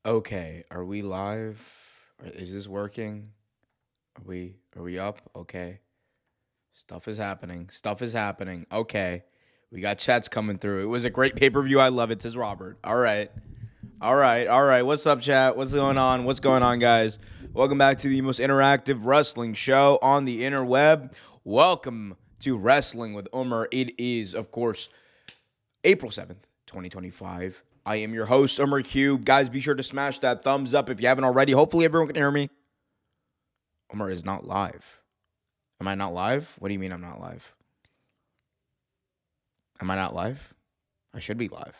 Okay, are we live? Is this working? Are we up? Okay. Stuff is happening. Stuff is happening. Okay. We got chats coming through. It was a great pay-per-view. I love it, says Robert. All right. All right. All right. What's up, chat? What's going on? What's going on, guys? Welcome back to the most interactive wrestling show on the interweb. Welcome to Wrestling with Omer. It is, of course, April 7th, 2025. I am your host, Omer Cube. Guys, be sure to smash that thumbs up if you haven't already. Hopefully, everyone can hear me. Omer is not live. Am I not live? What do you mean I'm not live? Am I not live? I should be live.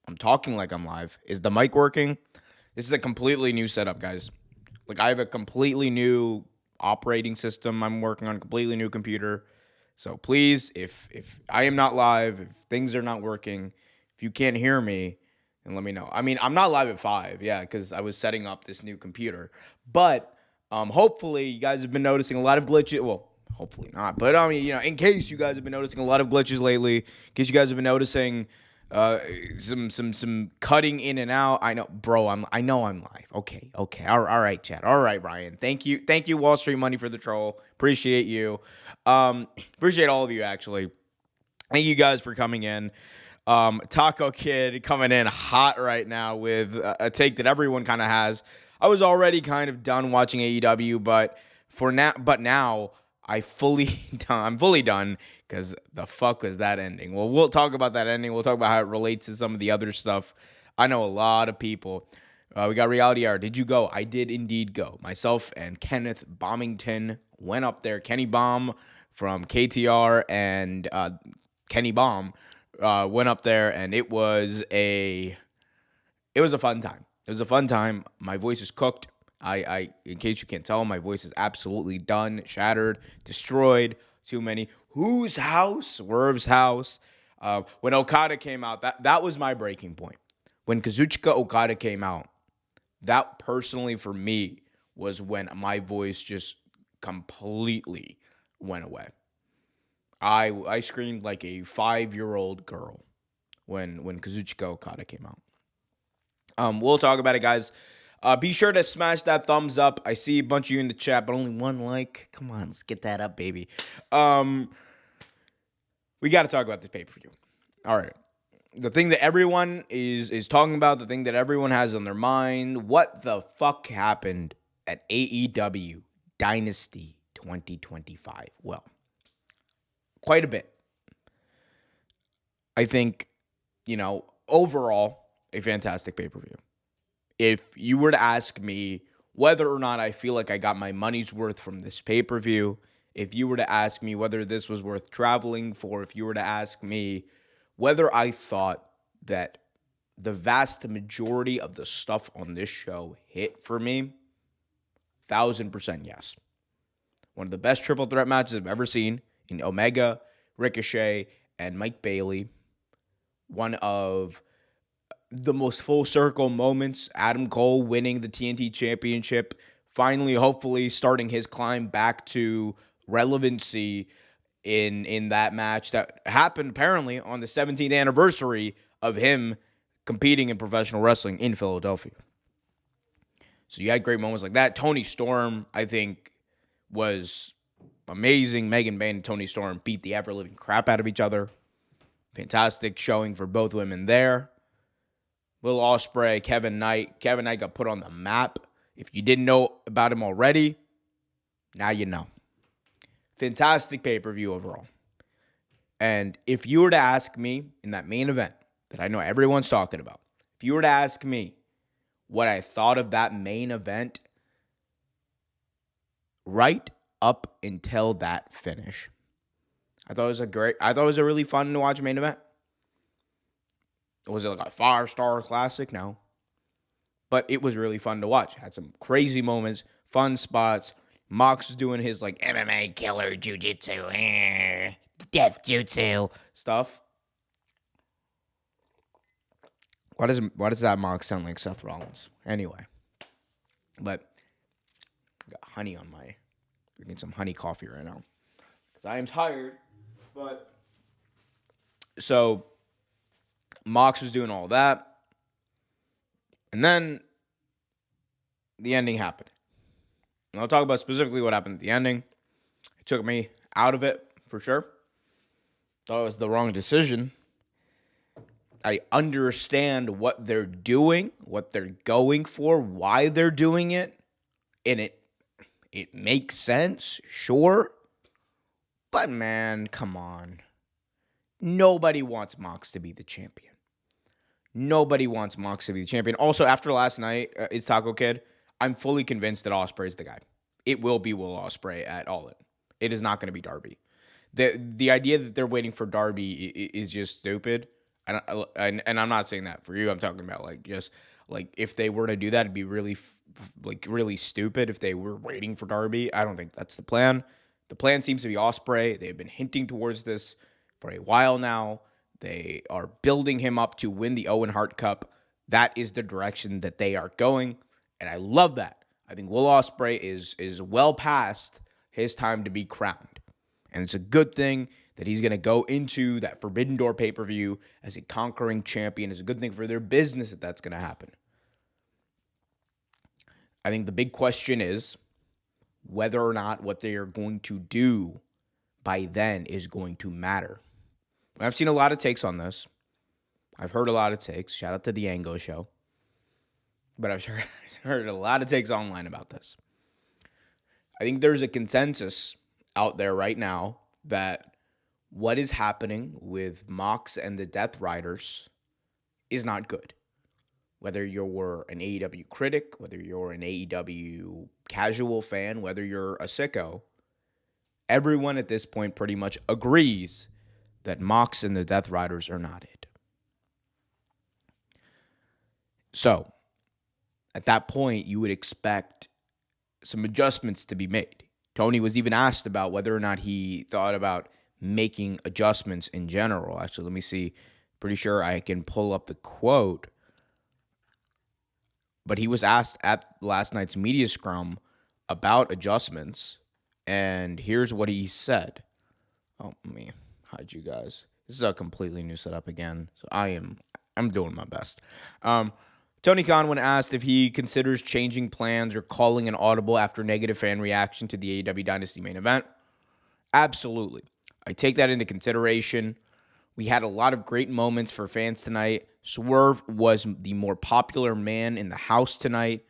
I'm talking like I'm live. Is the mic working? This is a completely new setup, guys. Like, I have a completely new operating system I'm working on, a completely new computer. So please, if I am not live, if things are not working, if you can't hear me, then let me know. I mean, I'm not live at 5, yeah, because I was setting up this new computer. But hopefully you guys have been noticing a lot of glitches. Well, hopefully not. But I mean, in case you guys have been noticing a lot of glitches lately, in case you guys have been noticing some cutting in and out. I know, bro. I know I'm live. Okay. All right, chat. All right, Ryan. Thank you, Wall Street Money, for the troll. Appreciate you. Appreciate all of you, actually. Thank you guys for coming in. Taco Kid coming in hot right now with a take that everyone kind of has. I was already kind of done watching AEW, but now I'm fully done because the fuck was that ending? Well, we'll talk about that ending. We'll talk about how it relates to some of the other stuff. I know a lot of people. We got Reality Hour. Did you go? I did indeed go. Myself and Kenneth Bombington went up there. Kenny Bomb from KTR and Kenny Bomb went up there, and it was a fun time. It was a fun time. My voice is cooked. I in case you can't tell, my voice is absolutely done, shattered, destroyed. Too many. Whose house? Swerve's house. When Okada came out, that was my breaking point. When Kazuchika Okada came out, that personally for me was when my voice just completely went away. I screamed like a 5-year-old girl when Kazuchika Okada came out. We'll talk about it, guys. Be sure to smash that thumbs up. I see a bunch of you in the chat, but only one like. Come on, let's get that up, baby. We got to talk about this pay-per-view. All right. The thing that everyone is talking about, the thing that everyone has on their mind, what the fuck happened at AEW Dynasty 2025? Well, quite a bit. I think, overall, a fantastic pay-per-view. If you were to ask me whether or not I feel like I got my money's worth from this pay-per-view, if you were to ask me whether this was worth traveling for, if you were to ask me whether I thought that the vast majority of the stuff on this show hit for me, 1,000% yes. One of the best triple threat matches I've ever seen in Omega, Ricochet, and Mike Bailey. One of the most full circle moments, Adam Cole winning the TNT Championship, finally, hopefully, starting his climb back to relevancy in that match that happened apparently on the 17th anniversary of him competing in professional wrestling in Philadelphia. So you had great moments like that. Tony Storm, I think, was amazing. Megan Bayne and Tony Storm beat the ever-living crap out of each other. Fantastic showing for both women there. Will Ospreay, Kevin Knight. Kevin Knight got put on the map. If you didn't know about him already, now you know. Fantastic pay-per-view overall. And if you were to ask me in that main event that I know everyone's talking about, if you were to ask me what I thought of that main event right up until that finish, I thought it was a really fun to watch main event. Was it like a 5-star classic? No. But it was really fun to watch. Had some crazy moments, fun spots. Mox was doing his like MMA killer jujitsu, death jutsu stuff. Why does that Mox sound like Seth Rollins? Anyway. But I got honey on my, drinking some honey coffee right now. Because I am tired. But so Mox was doing all that. And then the ending happened. And I'll talk about specifically what happened at the ending. It took me out of it, for sure. Thought it was the wrong decision. I understand what they're doing, what they're going for, why they're doing it, and it makes sense, sure. But man, come on. Nobody wants Mox to be the champion. Nobody wants Mox to be the champion. Also, after last night, it's Taco Kid. I'm fully convinced that Ospreay is the guy. It will be Will Ospreay at All In. It is not going to be Darby. The idea that they're waiting for Darby is just stupid. And I'm not saying that for you. I'm talking about if they were to do that, it'd be really really stupid if they were waiting for Darby. I don't think that's the plan. The plan seems to be Ospreay. They've been hinting towards this for a while now. They are building him up to win the Owen Hart Cup. That is the direction that they are going, and I love that. I think Will Ospreay is well past his time to be crowned, and it's a good thing that he's going to go into that Forbidden Door pay-per-view as a conquering champion. It's a good thing for their business that that's going to happen. I think the big question is whether or not what they are going to do by then is going to matter. I've seen a lot of takes on this. I've heard a lot of takes. Shout out to the Ango Show. But I've heard a lot of takes online about this. I think there's a consensus out there right now that what is happening with Mox and the Death Riders is not good. Whether you're an AEW critic, whether you're an AEW casual fan, whether you're a sicko, everyone at this point pretty much agrees that Mox and the Death Riders are not it. So, at that point, you would expect some adjustments to be made. Tony was even asked about whether or not he thought about making adjustments in general. Actually, let me see. Pretty sure I can pull up the quote. But he was asked at last night's media scrum about adjustments, and here's what he said. Oh, let me hide you guys. This is a completely new setup again, so I'm doing my best. Tony Khan, when asked if he considers changing plans or calling an audible after negative fan reaction to the AEW Dynasty main event, absolutely. I take that into consideration. We had a lot of great moments for fans tonight. Swerve was the more popular man in the house tonight.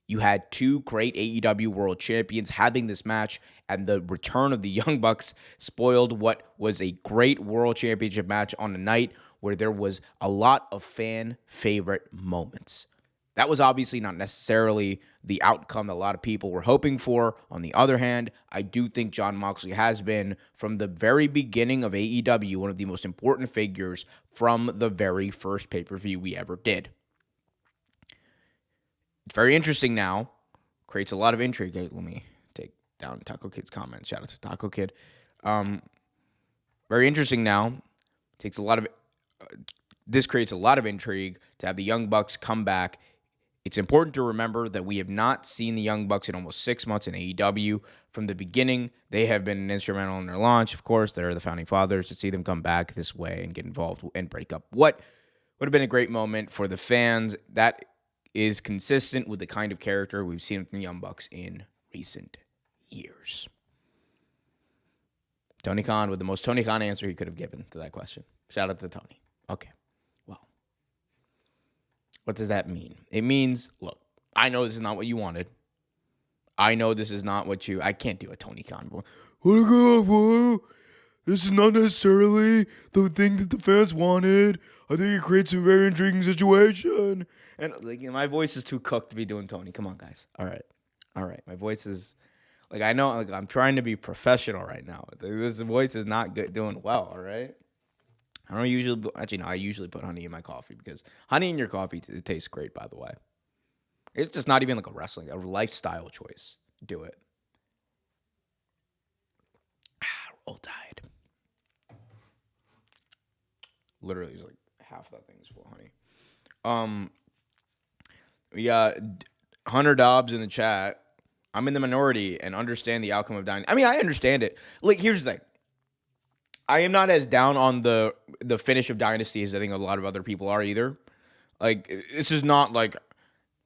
You had two great AEW world champions having this match, and the return of the Young Bucks spoiled what was a great world championship match on a night where there was a lot of fan favorite moments. That was obviously not necessarily the outcome that a lot of people were hoping for. On the other hand, I do think Jon Moxley has been, from the very beginning of AEW, one of the most important figures from the very first pay-per-view we ever did. It's very interesting now. Creates a lot of intrigue. Let me take down Taco Kid's comments. Shout out to Taco Kid. Very interesting now. This creates a lot of intrigue to have the Young Bucks come back. It's important to remember that we have not seen the Young Bucks in almost 6 months in AEW. From the beginning, they have been instrumental in their launch. Of course, they're the founding fathers. To see them come back this way and get involved and break up what would have been a great moment for the fans. That is consistent with the kind of character we've seen from the Young Bucks in recent years. Tony Khan with the most Tony Khan answer he could have given to that question. Shout out to Tony. Okay. What does that mean? It means, look, I know this is not what you wanted. I know this is not what I can't do a Tony Khan. This is not necessarily the thing that the fans wanted. I think it creates a very intriguing situation. And my voice is too cooked to be doing Tony. Come on, guys. All right. My voice is, I know, I'm trying to be professional right now. This voice is not doing well, all right? I usually put honey in my coffee because honey in your coffee, it tastes great, by the way. It's just not even a lifestyle choice. Do it. Roll Tide. Literally, half that thing is full of honey. We got Hunter Dobbs in the chat. I'm in the minority and understand the outcome of Dynasty. I mean, I understand it. Here's the thing. I am not as down on the finish of Dynasty as I think a lot of other people are either. This is not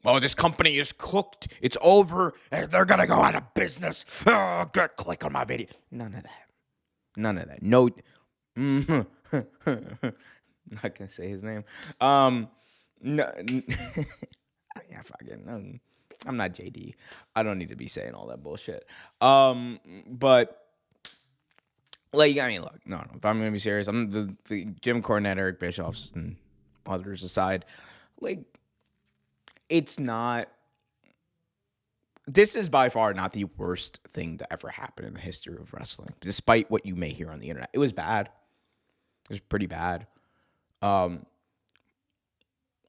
Oh, this company is cooked. It's over. And they're gonna go out of business. Oh, click on my video. None of that. None of that. No. Mm, not gonna say his name. No. Yeah, fucking. No, I'm not JD. I don't need to be saying all that bullshit. But like, I mean, look, no. If I'm gonna be serious, I'm the Jim Cornette, Eric Bischoffs, and others aside. Like, it's not. This is by far not the worst thing to ever happen in the history of wrestling, despite what you may hear on the internet. It was bad. It was pretty bad. I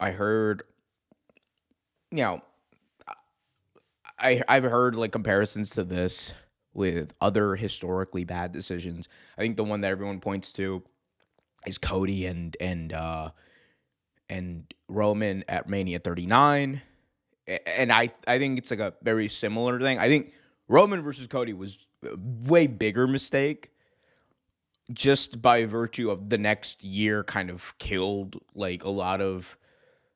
heard, you know, I've heard like comparisons to this with other historically bad decisions. I think the one that everyone points to is Cody and Roman at Mania 39. And I think it's like a very similar thing. I think Roman versus Cody was a way bigger mistake just by virtue of the next year kind of killed like a lot of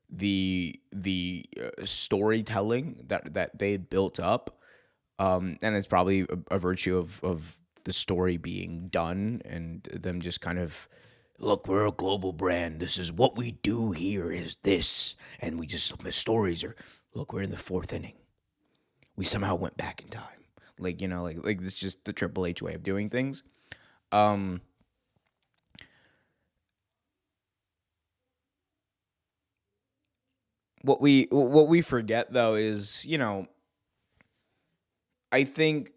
the storytelling that they built up. And it's probably a virtue of the story being done and them just kind of, look, we're a global brand. This is what we do here is this. And we just, the stories are, look, we're in the fourth inning. We somehow went back in time. Like, you know, like this is just the Triple H way of doing things. What we forget though is, you know, I think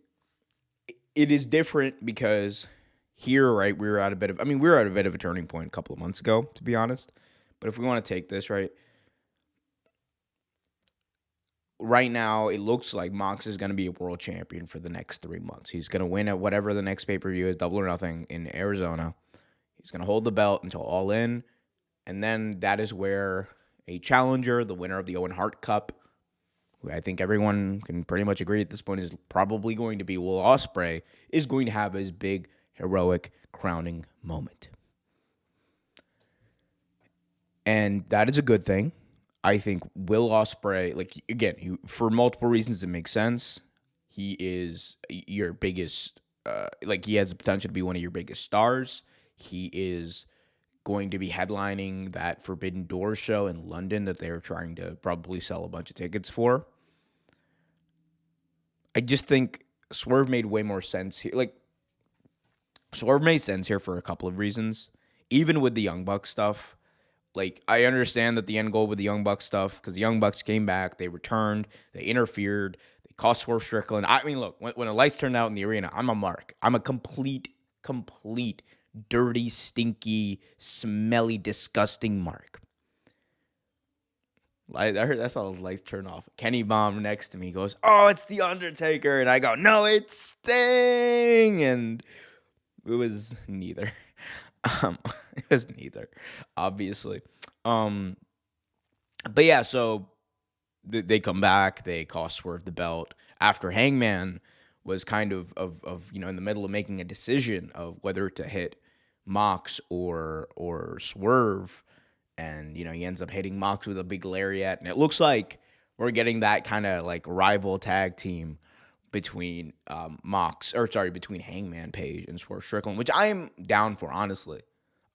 it is different because here, right, we were at a bit of a turning point a couple of months ago, to be honest. But if we want to take this, right now, it looks like Mox is going to be a world champion for the next 3 months. He's going to win at whatever the next pay-per-view is, Double or Nothing, in Arizona. He's going to hold the belt until All In. And then that is where a challenger, the winner of the Owen Hart Cup, who I think everyone can pretty much agree at this point is probably going to be Will Ospreay, is going to have his big, heroic crowning moment. And that is a good thing. I think Will Ospreay, like, again, for multiple reasons, it makes sense. He is your biggest, he has the potential to be one of your biggest stars. He is going to be headlining that Forbidden Door show in London that they're trying to probably sell a bunch of tickets for. I just think Swerve made way more sense here. Like, Swerve made sense here for a couple of reasons. Even with the Young Bucks stuff, like, I understand that the end goal with the Young Bucks stuff, because the Young Bucks came back, they returned, they interfered, they cost Swerve Strickland. I mean, look, when the lights turned out in the arena, I'm a mark. I'm a complete, dirty, stinky, smelly, disgusting mark. I heard all those lights turn off. Kenny Bomb next to me goes, "Oh, it's The Undertaker." And I go, "No, it's Sting." And it was neither. It was neither, obviously. But yeah, so they come back, they cost Swerve the belt after Hangman was kind of in the middle of making a decision of whether to hit Mox or Swerve, and he ends up hitting Mox with a big lariat, and it looks like we're getting that kind of like rival tag team between between Hangman Page and Swerve Strickland, which I am down for, honestly.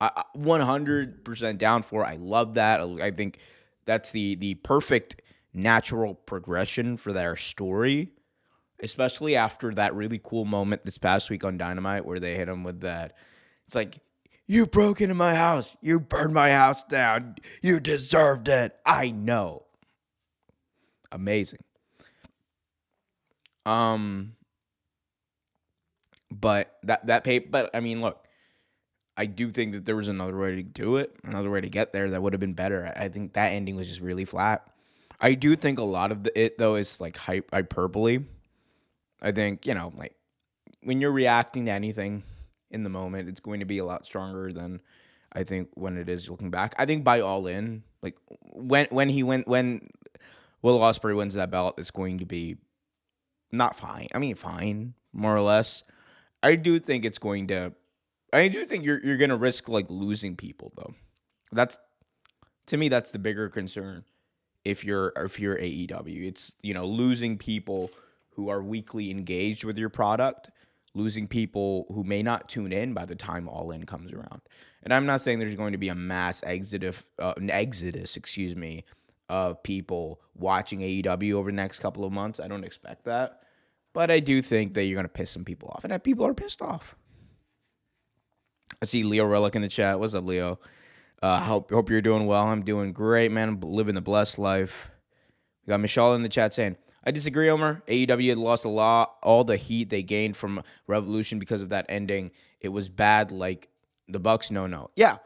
100% down for. I love that. I think that's the perfect natural progression for their story, especially after that really cool moment this past week on Dynamite where they hit him with that. It's like, you broke into my house. You burned my house down. You deserved it. I know. Amazing. But but I mean, look, I do think that there was another way to do it, another way to get there that would have been better. I think that ending was just really flat. I do think a lot of it though is like hyperbole. I think, like when you're reacting to anything in the moment, it's going to be a lot stronger than I think when it is looking back. I think by All In, like when Will Ospreay wins that belt, it's going to be not fine. I mean, fine, more or less. I do think it's going to. I do think you're going to risk like losing people though. To me, that's the bigger concern. if you're AEW. It's, losing people who are weekly engaged with your product, losing people who may not tune in by the time All In comes around. And I'm not saying there's going to be a mass exodus, of people watching AEW over the next couple of months. I don't expect that. But I do think that you're going to piss some people off. And that people are pissed off. I see Leo Relic in the chat. What's up, Leo? Hope you're doing well. I'm doing great, man. I'm living the blessed life. We got Michelle in the chat saying, I disagree, Omer. AEW had lost all the heat they gained from Revolution because of that ending. It was bad, like the Bucks. No. Yeah,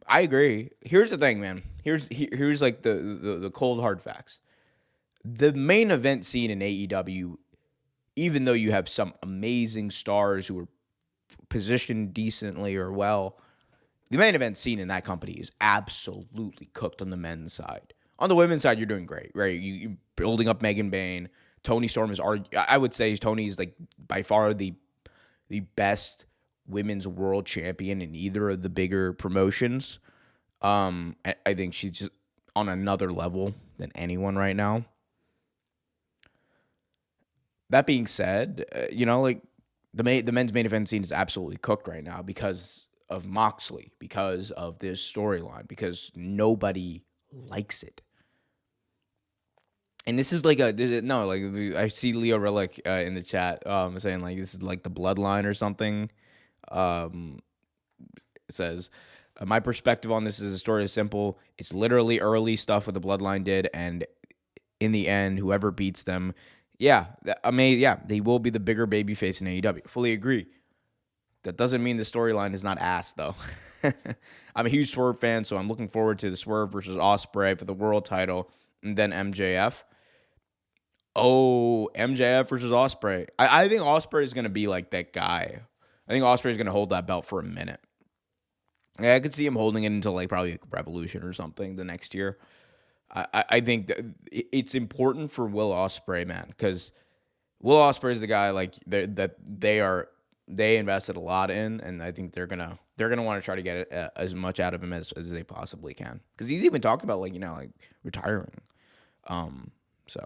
I agree. Here's the thing, man. Here's like the cold hard facts. The main event scene in AEW, even though you have some amazing stars who are positioned decently or well, the main event scene in that company is absolutely cooked on the men's side. On the women's side, you're doing great, right? You're building up Megan Bayne. Toni Storm is, I would say, Toni is like by far the best women's world champion in either of the bigger promotions. I think she's just on another level than anyone right now. That being said, like the men's main event scene is absolutely cooked right now because of Moxley, because of this storyline, because nobody likes it. And this is like I see Leo Relic in the chat saying like this is like the bloodline or something. It says, my perspective on this is the story is simple. It's literally early stuff what the bloodline did, and in the end, whoever beats them, they will be the bigger babyface in AEW. Fully agree. That doesn't mean the storyline is not ass, though. I'm a huge Swerve fan, so I'm looking forward to the Swerve versus Ospreay for the world title, and then MJF. Oh, MJF versus Ospreay. I think Ospreay is going to be like that guy. I think Ospreay is going to hold that belt for a minute. Yeah, I could see him holding it until like probably Revolution or something the next year. I think that it's important for Will Ospreay, man, because Will Ospreay is the guy like they invested a lot in, and I think they're gonna want to try to get as much out of him as they possibly can, because he's even talked about like retiring. So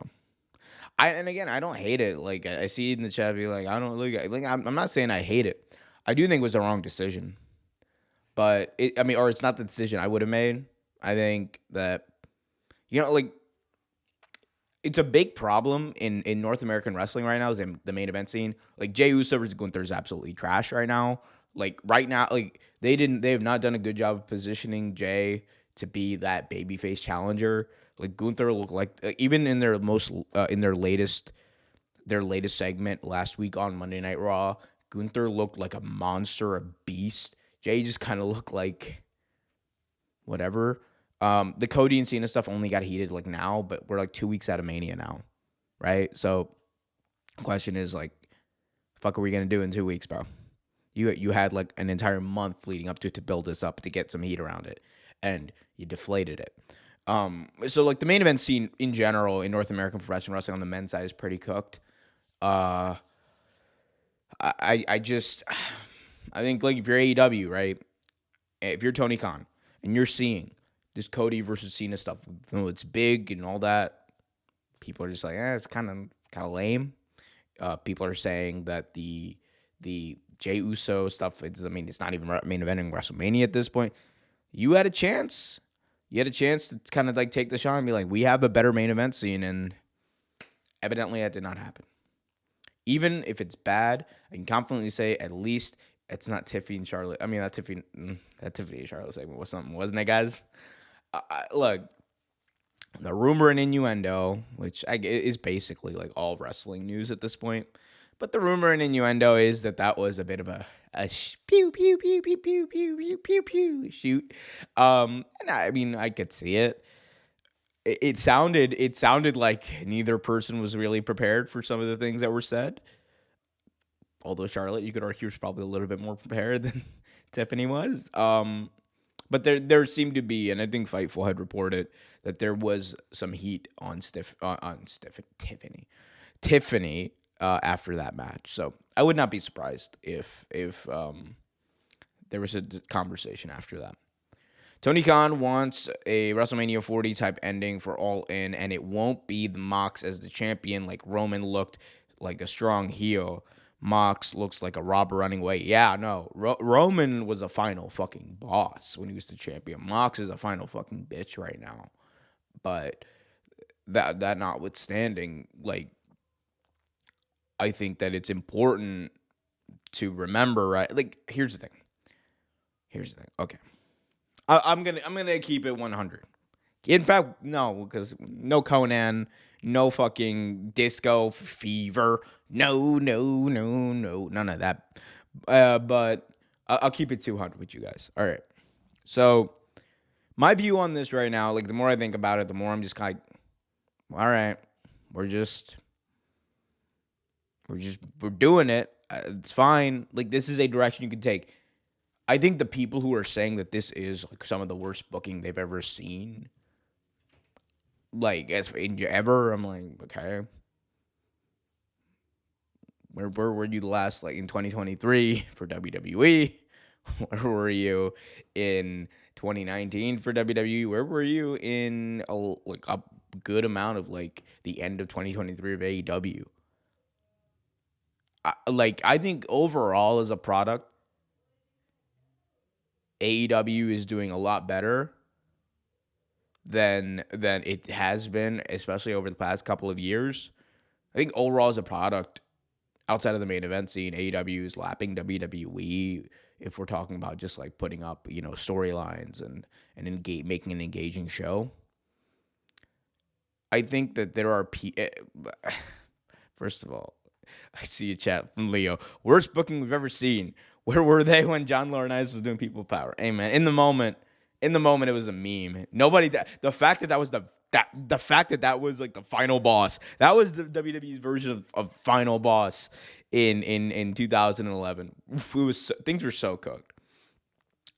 I don't hate it. Like I see it in the chat, be like I don't like I'm not saying I hate it. I do think it was the wrong decision, but it's not the decision I would have made. I think that it's a big problem in North American wrestling right now, is the main event scene. Like Jey Uso versus Gunther is absolutely trash right now. Like right now, like they have not done a good job of positioning Jey to be that babyface challenger. Like Gunther looked like even in their latest segment last week on Monday Night Raw, Gunther looked like a monster, a beast. Jey just kind of looked like whatever. The Cody and Cena stuff only got heated like now, but we're like 2 weeks out of Mania now, right? So the question is like, the fuck are we gonna do in 2 weeks, bro? You had like an entire month leading up to build this up to get some heat around it, and you deflated it. So like the main event scene in general in North American professional wrestling on the men's side is pretty cooked. I think like if you're AEW, right? If you're Tony Khan and you're seeing this Cody versus Cena stuff, it's big and all that, people are just like, it's kind of lame. People are saying that the Jey Uso stuff, it's not even main eventing WrestleMania at this point. You had a chance. You had a chance to kind of like take the shot and be like, we have a better main event scene, and evidently that did not happen. Even if it's bad, I can confidently say at least it's not Tiffany and Charlotte. That Tiffany and Charlotte segment was something, wasn't it, guys? Look, the rumor and innuendo, which is basically like all wrestling news at this point, but the rumor and innuendo is that was a bit of a pew pew pew pew pew pew pew pew pew shoot. And I could see it. It sounded like neither person was really prepared for some of the things that were said. Although Charlotte, you could argue, was probably a little bit more prepared than Tiffany was. But there seemed to be, and I think Fightful had reported that there was some heat on Tiffany after that match. So I would not be surprised if there was a conversation after that. Tony Khan wants a WrestleMania 40 type ending for All In, and it won't be the Mox as the champion like Roman looked like a strong heel. Mox looks like a robber running away. Yeah, no. Roman was a final fucking boss when he was the champion. Mox is a final fucking bitch right now. But that notwithstanding, like, I think that it's important to remember, right? Like, here's the thing. Okay. I'm gonna keep it 100. In fact, no, because no Conan, no fucking Disco Fever, no, none of that. But I'll keep it 200 with you guys. All right. So my view on this right now, like the more I think about it, the more I'm just kind of, all right, we're doing it. It's fine. Like this is a direction you can take. I think the people who are saying that this is like some of the worst booking they've ever seen, like as in ever, I'm like, okay, where were you last, like in 2023 for WWE? Where were you in 2019 for WWE? Where were you in a good amount of like the end of 2023 of AEW? I think overall as a product, AEW is doing a lot better than it has been, especially over the past couple of years. I think overall as a product, outside of the main event scene, AEW is lapping WWE. If we're talking about just like putting up, storylines and making an engaging show, I think that there are first of all, I see a chat from Leo. Worst booking we've ever seen. Where were they when John Laurinaitis was doing People Power? Hey man, in the moment, it was a meme. Nobody. The fact that was the fact that was like the final boss. That was the WWE's version of final boss in 2011. Things were so cooked.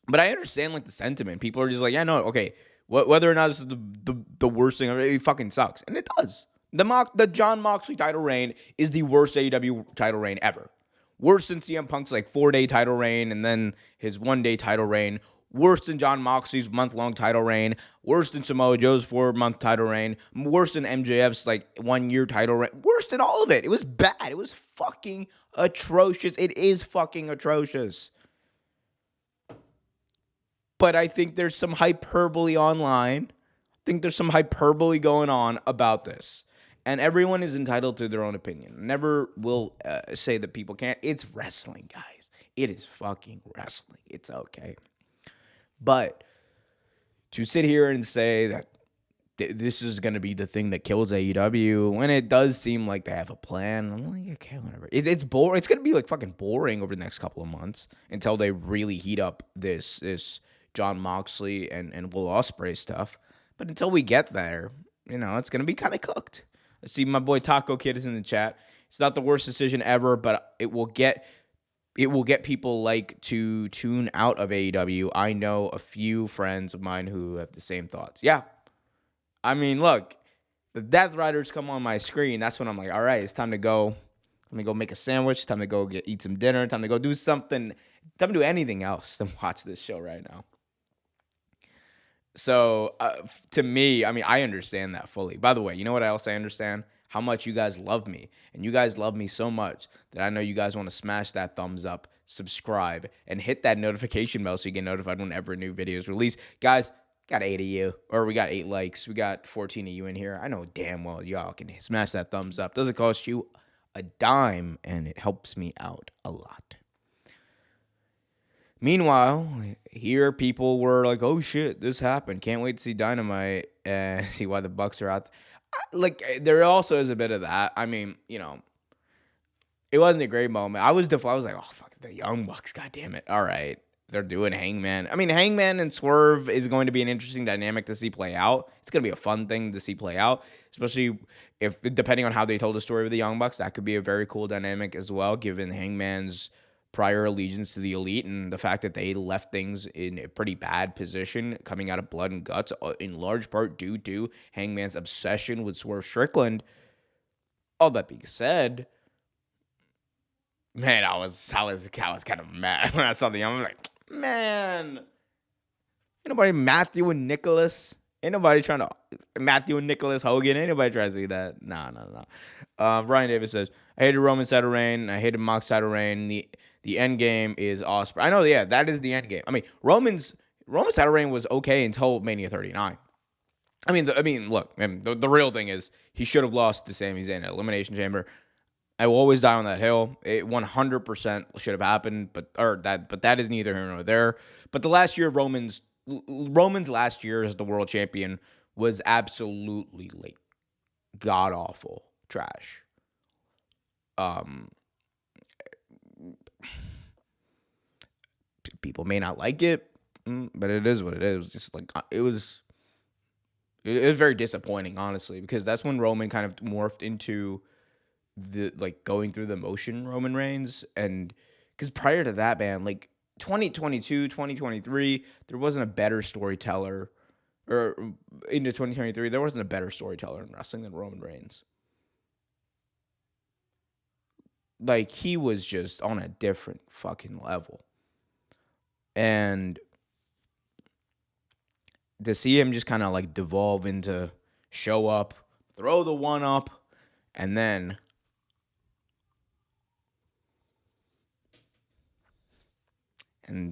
But I understand like the sentiment. People are just like, yeah, no, okay. Whether or not this is the worst thing, it fucking sucks, and it does. The Jon Moxley title reign is the worst AEW title reign ever. Worse than CM Punk's like 4-day title reign and then his 1-day title reign. Worse than Jon Moxley's month-long title reign. Worse than Samoa Joe's 4-month title reign. Worse than MJF's like 1-year title reign. Worse than all of it. It was bad. It was fucking atrocious. It is fucking atrocious. But I think there's some hyperbole online. I think there's some hyperbole going on about this. And everyone is entitled to their own opinion. Never will say that people can't. It's wrestling, guys. It is fucking wrestling. It's okay. But to sit here and say that this is going to be the thing that kills AEW, when it does seem like they have a plan, I'm like, okay, whatever. It's boring. It's going to be like fucking boring over the next couple of months until they really heat up this Jon Moxley and Will Ospreay stuff. But until we get there, it's going to be kind of cooked. I see my boy Taco Kid is in the chat. It's not the worst decision ever, but it will get people like to tune out of AEW. I know a few friends of mine who have the same thoughts. Yeah. I mean, look, the Death Riders come on my screen. That's when I'm like, all right, it's time to go. Let me go make a sandwich. Time to go eat some dinner. Time to go do something. Time to do anything else than watch this show right now. So, to me, I mean, I understand that fully. By the way, you know what else I understand? How much you guys love me. And you guys love me so much that I know you guys want to smash that thumbs up, subscribe, and hit that notification bell so you get notified whenever a new video is released. Guys, got 8 of you, or we got 8 likes. We got 14 of you in here. I know damn well y'all can smash that thumbs up. Doesn't cost you a dime, and it helps me out a lot. Meanwhile, here people were like, "Oh shit, this happened. Can't wait to see Dynamite and see why the Bucks are out." Like, there also is a bit of that. I mean, it wasn't a great moment. I was like, "Oh fuck, the Young Bucks, god damn it! All right, they're doing Hangman." I mean, Hangman and Swerve is going to be an interesting dynamic to see play out. It's going to be a fun thing to see play out, especially if depending on how they told the story with the Young Bucks, that could be a very cool dynamic as well, given Hangman's prior allegiance to the Elite and the fact that they left things in a pretty bad position coming out of Blood and Guts, in large part due to Hangman's obsession with Swerve Strickland. All that being said, man, I was kind of mad when I saw the Young. I was like, man, Ain't nobody Matthew and Nicholas. Ain't nobody trying to Matthew and Nicholas Hogan. Ain't nobody trying to see that. Nah, nah, nah. Ryan Davis says, I hated Roman's title reign. I hated Mox's title reign. The end game is Osprey. I know, yeah, that is the end game. I mean, Roman's title reign was okay until Mania 39. Look, the real thing is he should have lost to Sami Zayn at Elimination Chamber. I will always die on that hill. It 100% should have happened, but that is neither here nor there. But the last year of Roman's last year as the world champion was absolutely like god awful trash. People may not like it, but it is what it is. Just like it was very disappointing, honestly, because that's when Roman kind of morphed into the like going through the motion Roman Reigns. And because prior to that, man, like 2022, 2023, there wasn't a better storyteller, or into 2023, there wasn't a better storyteller in wrestling than Roman Reigns. Like, he was just on a different fucking level. And to see him just kind of like devolve into show up, throw the one up, and then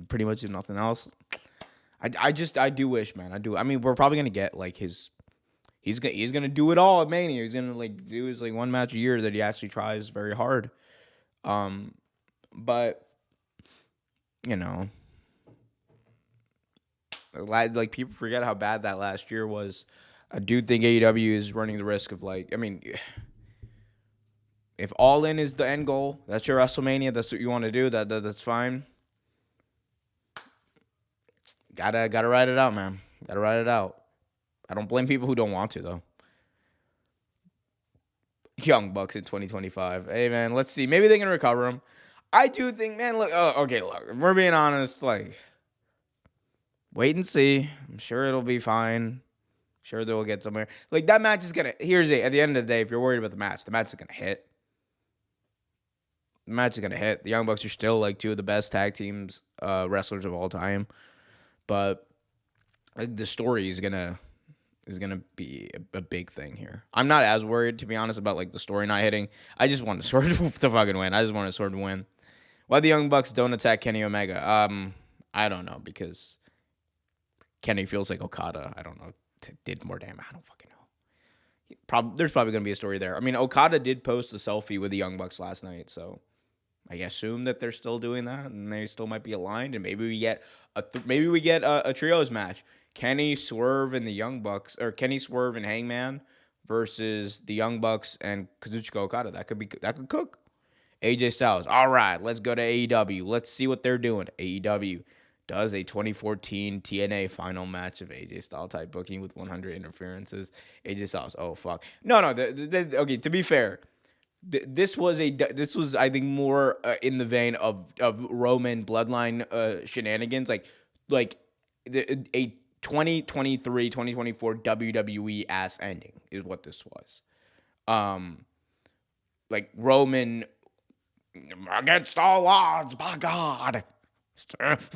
pretty much do nothing else. I do wish, man. I do. I mean, we're probably gonna get like he's gonna do it all at Mania. He's gonna like do his like one match a year that he actually tries very hard. But you know, like people forget how bad that last year was. I do think AEW is running the risk of like, I mean, if All In is the end goal, that's your WrestleMania. That's what you want to do. That's fine. Gotta ride it out, man. Gotta ride it out. I don't blame people who don't want to, though. Young Bucks in 2025. Hey, man, let's see. Maybe they can recover them. I do think, man, look, okay, look, if we're being honest, like, wait and see. I'm sure it'll be fine. Sure they'll get somewhere. Like, that match is gonna, here's it. At the end of the day, if you're worried about the match is gonna hit. The match is gonna hit. The Young Bucks are still, like, two of the best tag teams, wrestlers of all time. But like, the story is gonna be a big thing here. I'm not as worried, to be honest, about like the story not hitting. I just want Sword to fucking win. I just want Sword to win. Why the Young Bucks don't attack Kenny Omega? I don't know, because Kenny feels like Okada, I don't know, did more damage. I don't fucking know. There's probably gonna be a story there. I mean, Okada did post a selfie with the Young Bucks last night, so I assume that they're still doing that, and they still might be aligned, and maybe we get a trios match. Kenny, Swerve, and the Young Bucks, or Kenny, Swerve, and Hangman versus the Young Bucks and Kazuchika Okada. That could cook. AJ Styles. All right, let's go to AEW. Let's see what they're doing. AEW does a 2014 TNA final match of AJ Styles type booking with 100 interferences. AJ Styles. Oh fuck. No. Okay. To be fair, this was I think more in the vein of Roman bloodline shenanigans, like a 2023 2024 WWE ass ending is what this was. Like Roman against all odds, by God,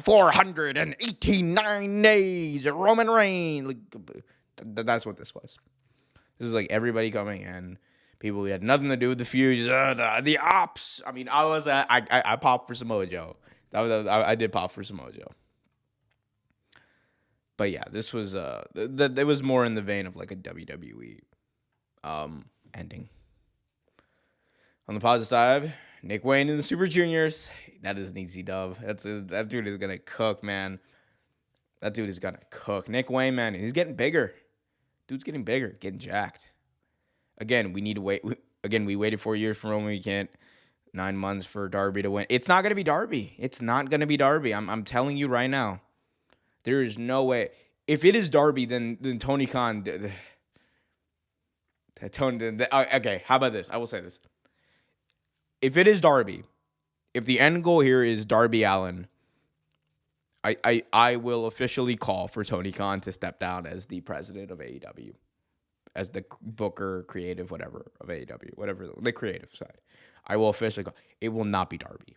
489 days, Roman Reigns. Like, that's what this was. This is like everybody coming in. People who had nothing to do with the feud, the ops. I mean, I popped for Samoa Joe. I did pop for Samoa Joe. But yeah, this was it was more in the vein of like a WWE ending. On the positive side, Nick Wayne in the Super Juniors. That is an easy dub. That dude is gonna cook, man. That dude is gonna cook. Nick Wayne, man, he's getting bigger. Dude's getting bigger, getting jacked. Again, we need to wait. We waited 4 years for Roman. We can't 9 months for Darby to win. It's not gonna be Darby. It's not gonna be Darby. I'm telling you right now. There is no way. If it is Darby, then Tony Khan. Okay, how about this? I will say this. If it is Darby, if the end goal here is Darby Allin, I will officially call for Tony Khan to step down as the president of AEW, as the booker, creative, whatever, of AEW, whatever, the creative side. I will officially call. It will not be Darby.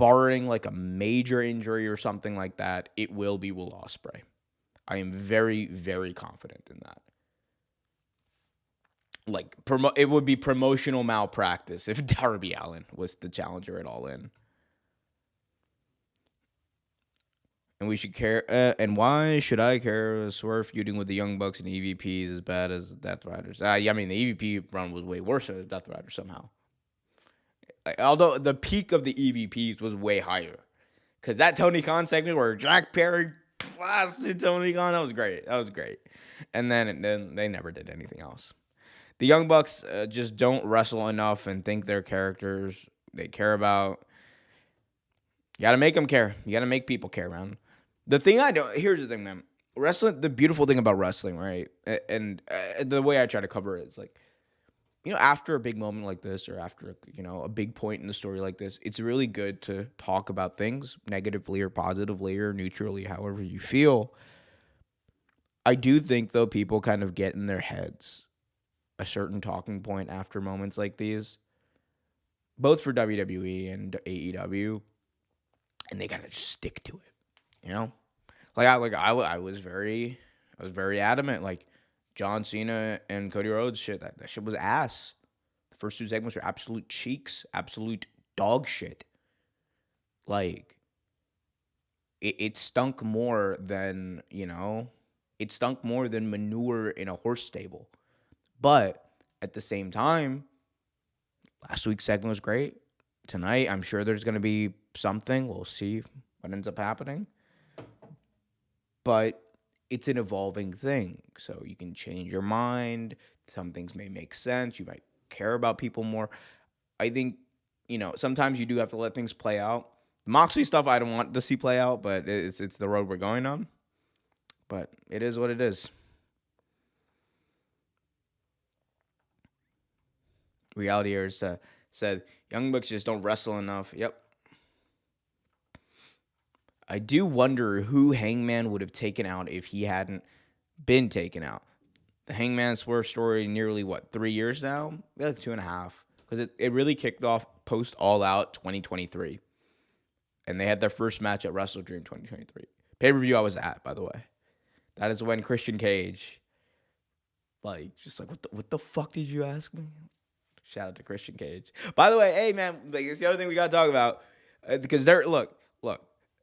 barring like a major injury or something like that, it will be Will Ospreay. I am very, very confident in that. Like, it would be promotional malpractice if Darby Allin was the challenger at All In. And we should care. And why should I care? Swerve feuding with the Young Bucks and EVPs as bad as Death Riders. Yeah, I mean, the EVP run was way worse than the Death Riders somehow. Although the peak of the EVPs was way higher. Because that Tony Khan segment where Jack Perry blasted Tony Khan, that was great. That was great. And then they never did anything else. The Young Bucks just don't wrestle enough and think they're characters they care about. You got to make them care. You got to make people care, man. The thing I know, here's the thing, man. Wrestling, the beautiful thing about wrestling, right? And the way I try to cover it is like, after a big moment like this or after, a big point in the story like this, it's really good to talk about things negatively or positively or neutrally, however you feel. I do think, though, people kind of get in their heads a certain talking point after moments like these, both for WWE and AEW, and they gotta just stick to it, I was very adamant. Like John Cena and Cody Rhodes shit, that shit was ass. The first two segments were absolute cheeks, absolute dog shit. Like it stunk more than it stunk more than manure in a horse stable. But at the same time, last week's segment was great. Tonight, I'm sure there's going to be something. We'll see what ends up happening. But it's an evolving thing. So you can change your mind. Some things may make sense. You might care about people more. I think, sometimes you do have to let things play out. Moxley stuff I don't want to see play out, but it's the road we're going on. But it is what it is. Reality here said, Young Bucks just don't wrestle enough. Yep. I do wonder who Hangman would have taken out if he hadn't been taken out. The Hangman Swerve story nearly, 3 years now? Like 2.5. Because it really kicked off post All Out 2023. And they had their first match at Wrestle Dream 2023. Pay-per-view I was at, by the way. That is when Christian Cage, what the fuck did you ask me? Shout out to Christian Cage. By the way, hey man, it's the other thing we gotta talk about because look,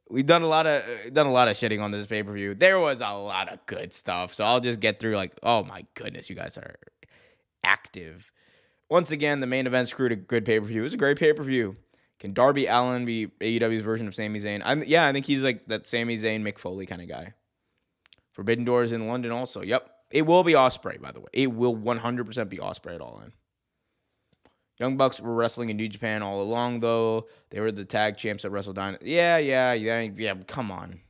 we've done a lot of shitting on this pay-per-view. There was a lot of good stuff, so I'll just get through oh my goodness, you guys are active. Once again, the main event screwed a good pay-per-view. It was a great pay-per-view. Can Darby Allin be AEW's version of Sami Zayn? I think he's like that Sami Zayn, Mick Foley kind of guy. Forbidden Doors in London also. Yep, it will be Ospreay, by the way. It will 100% be Ospreay at All In. Young Bucks were wrestling in New Japan all along, though. They were the tag champs at Wrestle Dynasty. Yeah, come on.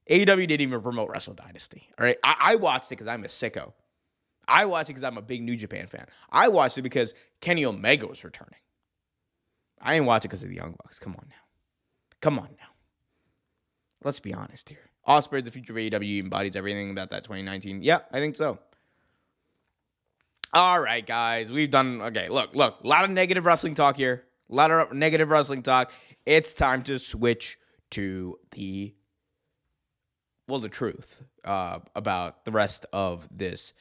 AEW didn't even promote Wrestle Dynasty. All right, I watched it because I'm a sicko. I watched it because I'm a big New Japan fan. I watched it because Kenny Omega was returning. I didn't watch it because of the Young Bucks. Come on now. Let's be honest here. Ospreay, the future of AEW, embodies everything about that 2019. Yeah, I think so. All right, guys, we've done, okay, look, a lot of negative wrestling talk here. It's time to switch to the truth about the rest of this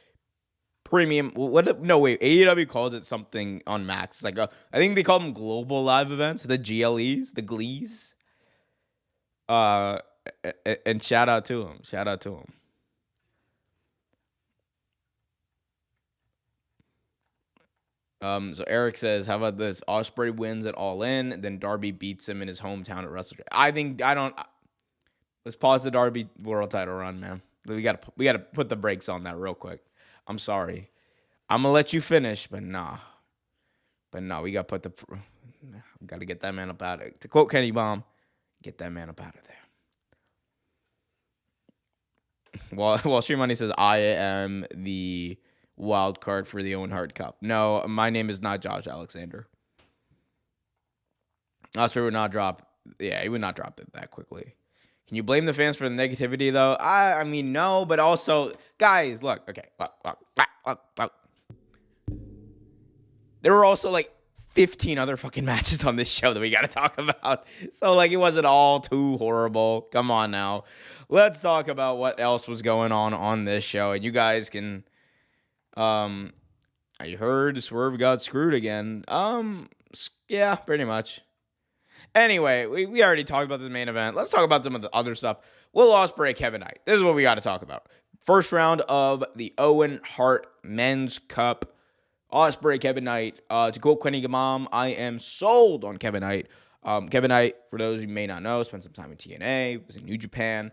premium. AEW calls it something on Max. I think they call them global live events, the GLEs, the GLEs. And shout out to them. So Eric says, how about this? Ospreay wins at All In, then Darby beats him in his hometown at Wrestle Dream. Let's pause the Darby world title run, man. We gotta put the brakes on that real quick. I'm sorry. I'm gonna let you finish, but nah. We gotta get that man up out of it. To quote Kenny Baum, get that man up out of there. While Stream Money says, I am the wild card for the Owen Hart Cup. No, my name is not Josh Alexander. Ospreay would not drop. Yeah, he would not drop it that quickly. Can you blame the fans for the negativity, though? I mean, no, but also, guys, look. There were also 15 other fucking matches on this show that we got to talk about. So, like, it wasn't all too horrible. Come on now. Let's talk about what else was going on this show. And you guys can, I heard Swerve got screwed again. Yeah, pretty much. Anyway, we already talked about this main event. Let's talk about some of the other stuff. Will Ospreay, Kevin Knight. This is what we got to talk about. First round of the Owen Hart Men's Cup. Ospreay, Kevin Knight. To quote Kenny Gamam, I am sold on Kevin Knight. Kevin Knight, for those who may not know, spent some time in TNA, was in New Japan.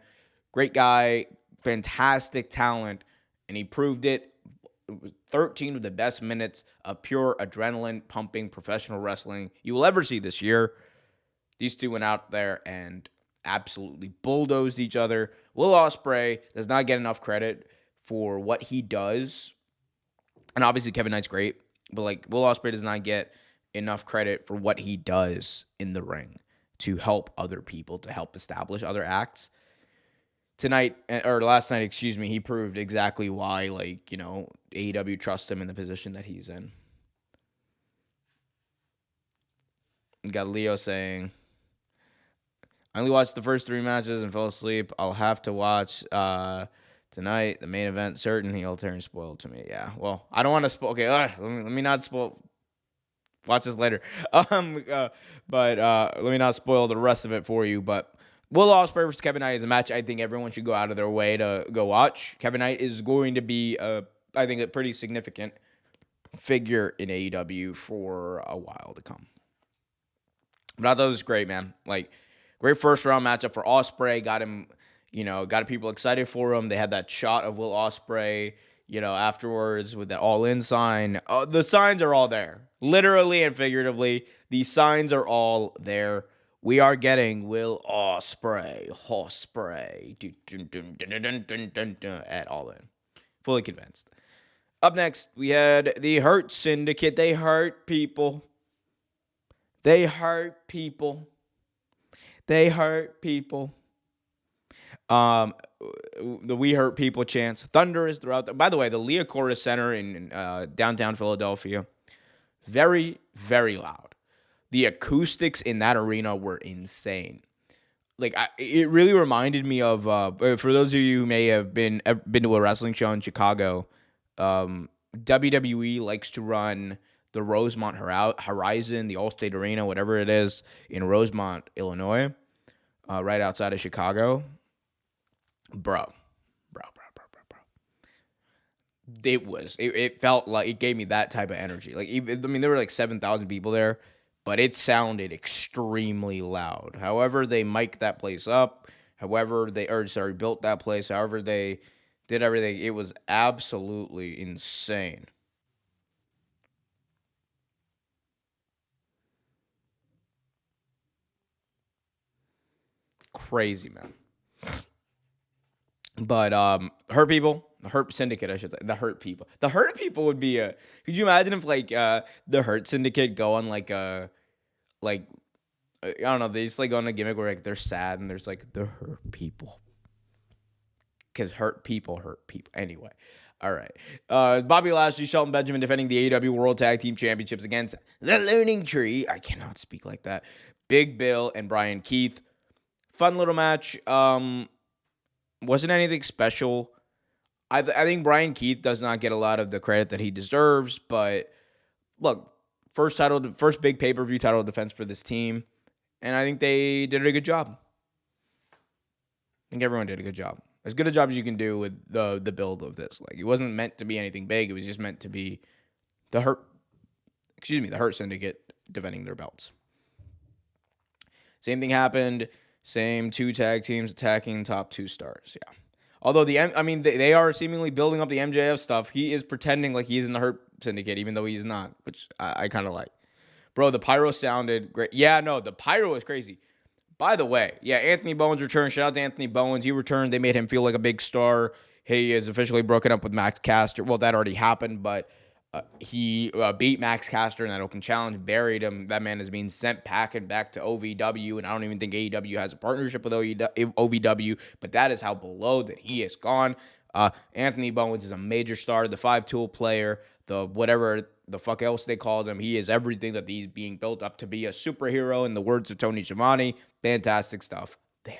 Great guy, fantastic talent, and he proved it. 13 of the best minutes of pure adrenaline-pumping professional wrestling you will ever see this year. These two went out there and absolutely bulldozed each other. Will Ospreay does not get enough credit for what he does. And obviously Kevin Knight's great, but like Will Ospreay does not get enough credit for what he does in the ring to help other people, to help establish other acts. Last night, he proved exactly why, AEW trusts him in the position that he's in. You got Leo saying, I only watched the first 3 matches and fell asleep. I'll have to watch tonight, the main event. Certain he'll turn spoiled to me. Yeah, well, I don't want to spoil. Okay, let me not spoil. Watch this later. But let me not spoil the rest of it for you. But Will Ospreay versus Kevin Knight is a match I think everyone should go out of their way to go watch. Kevin Knight is going to be, I think, a pretty significant figure in AEW for a while to come. But I thought it was great, man. Like, great first round matchup for Ospreay. Got him, got people excited for him. They had that shot of Will Ospreay, afterwards with that all-in sign. The signs are all there. Literally and figuratively, these signs are all there. We are getting Will Ospreay at All In. Fully convinced. Up next, we had the Hurt Syndicate. They hurt people. They hurt people. They hurt people. The We Hurt People chants. Thunder is throughout. By the way, the Liacouras Center in downtown Philadelphia, very, very loud. The acoustics in that arena were insane. Like, it really reminded me of, for those of you who may have been to a wrestling show in Chicago, WWE likes to run the Rosemont Horizon, the Allstate Arena, whatever it is, in Rosemont, Illinois, right outside of Chicago. Bro. It felt like, it gave me that type of energy. Like, there were like 7,000 people there, but it sounded extremely loud. However they mic'd that place up, built that place, however they did everything, it was absolutely insane. Crazy, man. But Hurt People, the Hurt Syndicate, I should say. The Hurt People. The Hurt People would be could you imagine if the Hurt Syndicate go on I don't know, they just go on a gimmick where they're sad and there's the Hurt People. Because hurt people. Anyway. All right. Bobby Lashley, Shelton Benjamin defending the AEW World Tag Team Championships against the Learning Tree. I cannot speak like that. Big Bill and Brian Keith. Fun little match. Wasn't anything special. I think Brian Keith does not get a lot of the credit that he deserves, but look, first big pay-per-view title defense for this team, and I think they did a good job. I think everyone did a good job. As good a job as you can do with the build of this. It wasn't meant to be anything big. It was just meant to be the Hurt Syndicate defending their belts. Same thing happened. Same 2 tag teams attacking top 2 stars. Yeah. Although they are seemingly building up the MJF stuff. He is pretending like he's in the Hurt Syndicate, even though he's not, which I kind of like. Bro, the pyro sounded great. Yeah, no, the pyro is crazy. By the way, yeah, Anthony Bowens returned. Shout out to Anthony Bowens. He returned. They made him feel like a big star. He is officially broken up with Max Caster. Well, that already happened, but he beat Max Caster in that open challenge, buried him. That man is being sent packing back to OVW, and I don't even think AEW has a partnership with OVW, but that is how below that he has gone. Anthony Bowens is a major star, the 5-tool player, the whatever the fuck else they called him. He is everything that he's being built up to be, a superhero in the words of Tony Schiavone. Fantastic stuff there.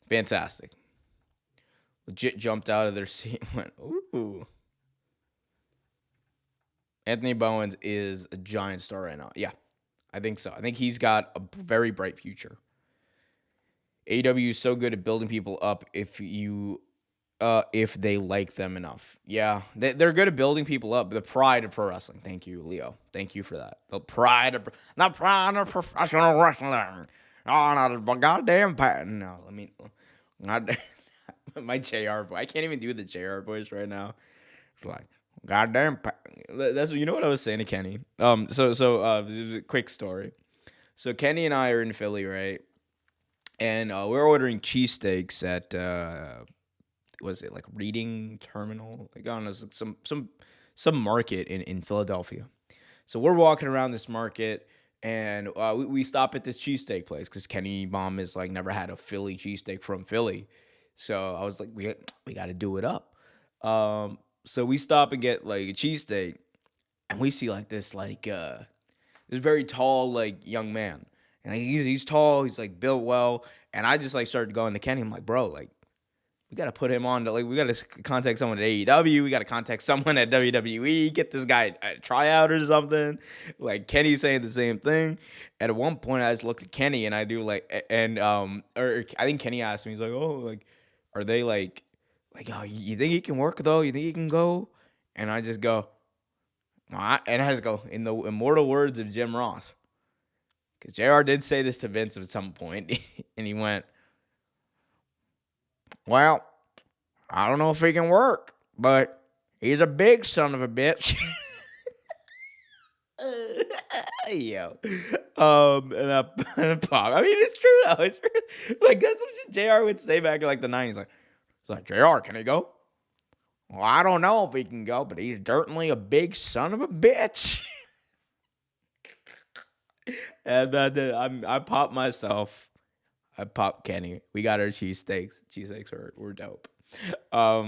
Fantastic. Legit jumped out of their seat and went, ooh. Anthony Bowens is a giant star right now. Yeah, I think so. I think he's got a very bright future. AEW is so good at building people up if they like them enough. Yeah, they're good at building people up. The pride of pro wrestling. Thank you, Leo. Thank you for that. The pride of professional wrestling. Oh, not a goddamn patent. No, let me. My JR voice. I can't even do the JR voice right now. It's like, goddamn. That's you know what I was saying to Kenny. So quick story. So Kenny and I are in Philly, right? And we're ordering cheesesteaks at was it like Reading Terminal? Like I don't know, some market in Philadelphia. So we're walking around this market, and we stop at this cheesesteak place because Kenny mom is like never had a Philly cheesesteak from Philly. So I was like, we got to do it up. So we stop and get like a cheesesteak, and we see like this very tall like young man, and like, he's tall, he's like built well, and I just like started going to Kenny. I'm like, bro, like we got to put him on to like we got to contact someone at AEW, we got to contact someone at WWE, get this guy a tryout or something. Like Kenny's saying the same thing. And at one point, I just looked at Kenny and I do like, and or I think Kenny asked me, he's like, oh, like, are they like, oh, you think he can work though? You think he can go? And I just go, and I just go, in the immortal words of Jim Ross, because JR did say this to Vince at some point, and he went, well, I don't know if he can work, but he's a big son of a bitch. Yo. And I pop. I mean, it's true though. It's true. Like that's what JR would say back in like the 90s. Like, it's like, JR, can he go? Well, I don't know if he can go, but he's certainly a big son of a bitch. And I popped myself. I popped Kenny. We got our cheesesteaks. Cheesesteaks were dope.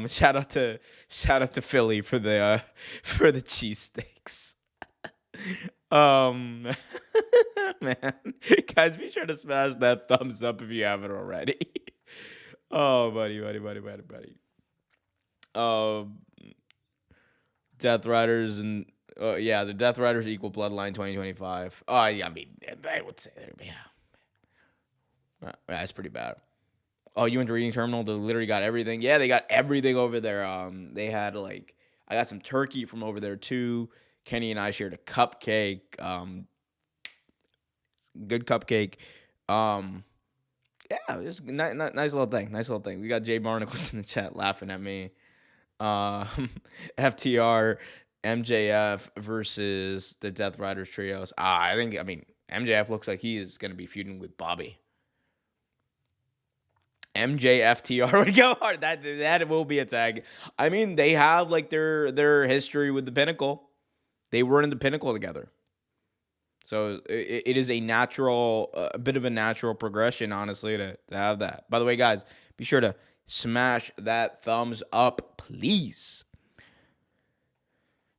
Shout out to Philly for the cheesesteaks. Man, guys, be sure to smash that thumbs up if you haven't already. Oh, buddy. Death Riders and the Death Riders equal Bloodline 2025. Oh, yeah, I mean, I would say that, yeah. That's pretty bad. Oh, you went to Reading Terminal? They literally got everything. Yeah, they got everything over there. They had like, I got some turkey from over there too. Kenny and I shared a cupcake. Good cupcake. Yeah, just nice little thing. Nice little thing. We got Jay Barnacles in the chat laughing at me. FTR, MJF versus the Death Riders trios. I mean, MJF looks like he is going to be feuding with Bobby. MJFTR would go hard. That will be a tag. I mean, they have like their history with the Pinnacle. They were in the Pinnacle together. So it is a bit of a natural progression, honestly, to have that. By the way, guys, be sure to smash that thumbs up, please.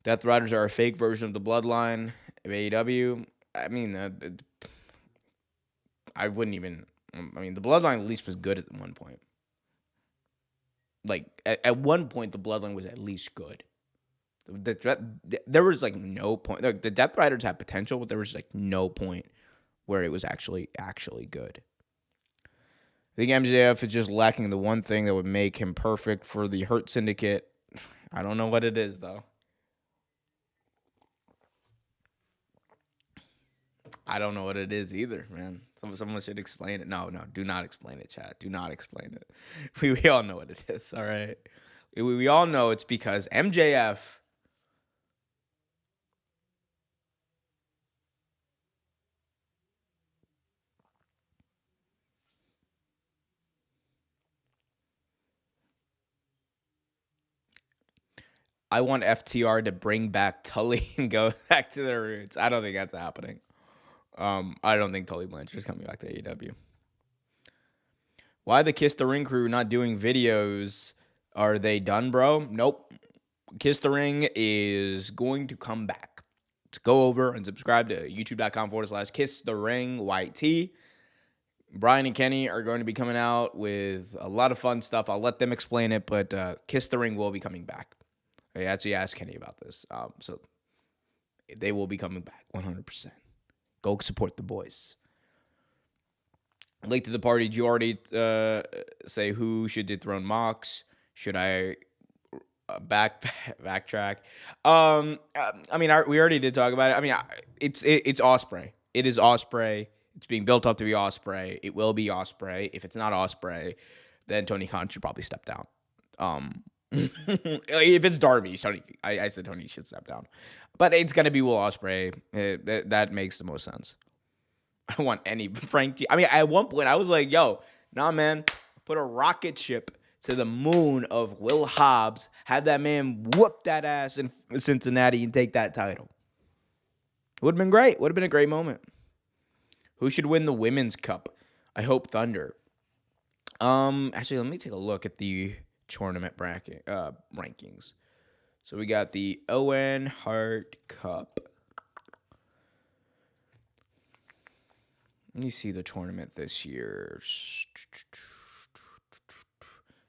Death Riders are a fake version of the Bloodline of AEW. I mean, I wouldn't even. I mean, the Bloodline at least was good at one point. Like, at one point, the Bloodline was at least good. There was, like, no point. Like, the Death Riders had potential, but there was, like, no point where it was actually good. I think MJF is just lacking the one thing that would make him perfect for the Hurt Syndicate. I don't know what it is, though. I don't know what it is either, man. Someone should explain it. No, do not explain it, chat. Do not explain it. We all know what it is, all right? We all know it's because MJF I want FTR to bring back Tully and go back to their roots. I don't think that's happening. I don't think Tully Blanchard's coming back to AEW. Why the Kiss the Ring crew not doing videos? Are they done, bro? Nope. Kiss the Ring is going to come back. To go over and subscribe to youtube.com/Kiss the Ring YT. Brian and Kenny are going to be coming out with a lot of fun stuff. I'll let them explain it, but Kiss the Ring will be coming back. I actually asked Kenny about this. So they will be coming back 100%. Go support the boys. Late to the party, did you already say who should dethrone Mox? Should I backtrack? I mean, we already did talk about it. I mean, it's Ospreay. It is Ospreay. It's being built up to be Ospreay. It will be Ospreay. If it's not Ospreay, then Tony Khan should probably step down. If it's Darby, I said Tony should step down, but it's gonna be Will Ospreay. That makes the most sense. I don't want any Frank. I mean, at one point I was like, "Yo, nah, man, put a rocket ship to the moon of Will Hobbs. Have that man whoop that ass in Cincinnati and take that title. Would have been great. Would have been a great moment." Who should win the Women's Cup? I hope Thunder. Actually, let me take a look at the tournament bracket rankings. So we got the Owen Hart Cup. Let me see the tournament this year.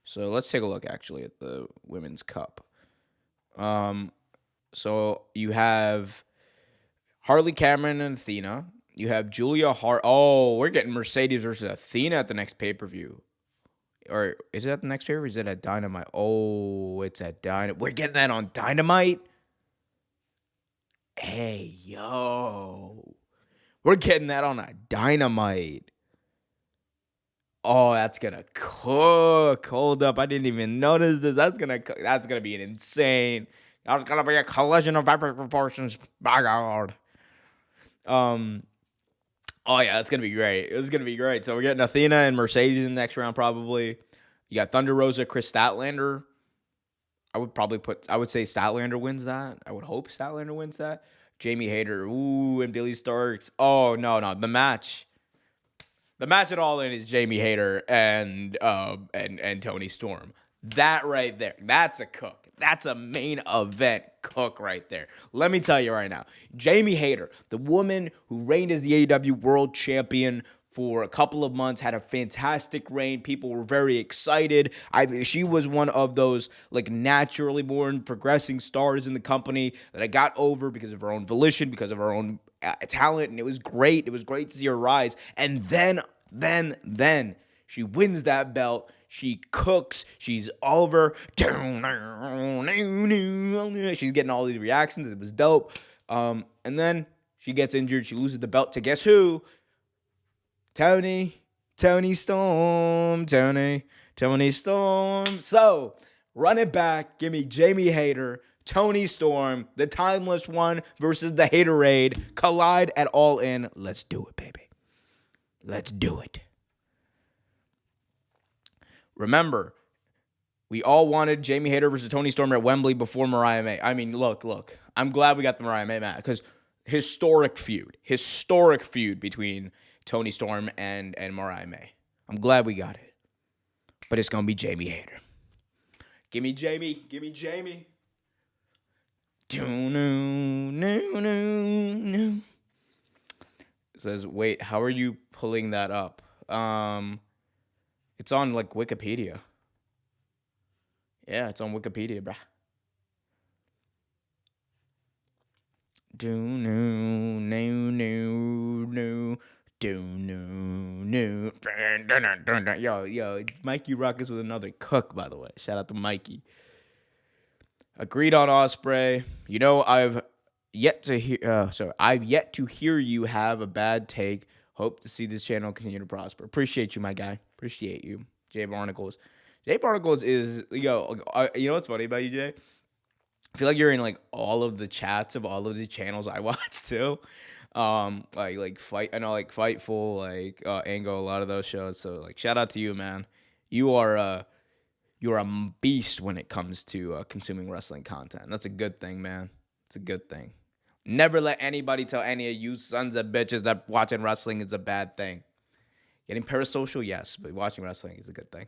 So let's take a look actually at the Women's Cup. So you have Harley Cameron and Athena. You have Julia Hart. Oh, we're getting Mercedes versus Athena at the next pay-per-view. Or is it at the next pay-per-view? Is it at Dynamite? Oh, it's at Dynamite. We're getting that on Dynamite? Hey, yo. We're getting that on a Dynamite. Oh, that's going to cook. Hold up. I didn't even notice this. That's going to be an insane. That's going to be a collision of epic proportions. My God. Oh, yeah, that's going to be great. It's going to be great. So we're getting Athena and Mercedes in the next round probably. You got Thunder Rosa, Chris Statlander. I would say Statlander wins that. I would hope Statlander wins that. Jamie Hayter, ooh, and Billy Starks. Oh, no. The match at All In is Jamie Hayter and Tony Storm. That right there, that's a cook. That's a main event cook right there. Let me tell you right now, Jamie Hayter, the woman who reigned as the AEW World Champion for a couple of months, had a fantastic reign. People were very excited. She was one of those like naturally born progressing stars in the company that I got over because of her own volition, because of her own talent, and it was great. It was great to see her rise. And then she wins that belt. She cooks. She's over. She's getting all these reactions. It was dope. And then she gets injured. She loses the belt to guess who? Tony Storm. Tony Storm. So, run it back. Give me Jamie Hayter, Tony Storm, the timeless one versus the Haterade. Collide at All In. Let's do it, baby. Let's do it. Remember, we all wanted Jamie Hayter versus Tony Storm at Wembley before Mariah May. I mean, look. I'm glad we got the Mariah May match because historic feud between Tony Storm and Mariah May. I'm glad we got it. But it's going to be Jamie Hayter. Give me Jamie. It says, wait, how are you pulling that up? It's on, like, Wikipedia. Yeah, it's on Wikipedia, bruh. Yo, Mikey Ruckus with another cook, by the way. Shout out to Mikey. Agreed on Ospreay. You know, I've yet to hear you have a bad take. Hope to see this channel continue to prosper. Appreciate you, my guy. Appreciate you, Jay Barnacles. Jay Barnacles is, you know what's funny about you, Jay? I feel like you're in, like, all of the chats of all of the channels I watch, too. Like Fightful, like, Angle, a lot of those shows. So, like, shout out to you, man. You're a beast when it comes to consuming wrestling content. That's a good thing, man. It's a good thing. Never let anybody tell any of you sons of bitches that watching wrestling is a bad thing. Getting parasocial, yes, but watching wrestling is a good thing.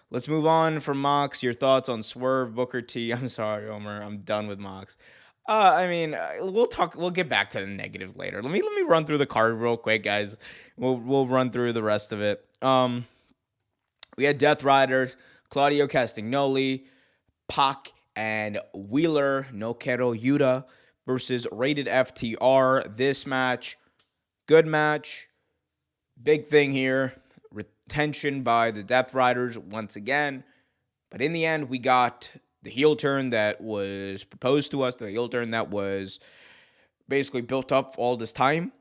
Let's move on from Mox. Your thoughts on Swerve, Booker T. I'm sorry, Omer. I'm done with Mox. We'll get back to the negative later. Let me run through the card real quick, guys. We'll run through the rest of it. We had Death Riders, Claudio Castagnoli, Pac, and Wheeler No Quiero Yuta versus Rated FTR. This match, good match. Big thing here, retention by the Death Riders once again. But in the end, we got the heel turn that was proposed to us, the heel turn that was basically built up all this time.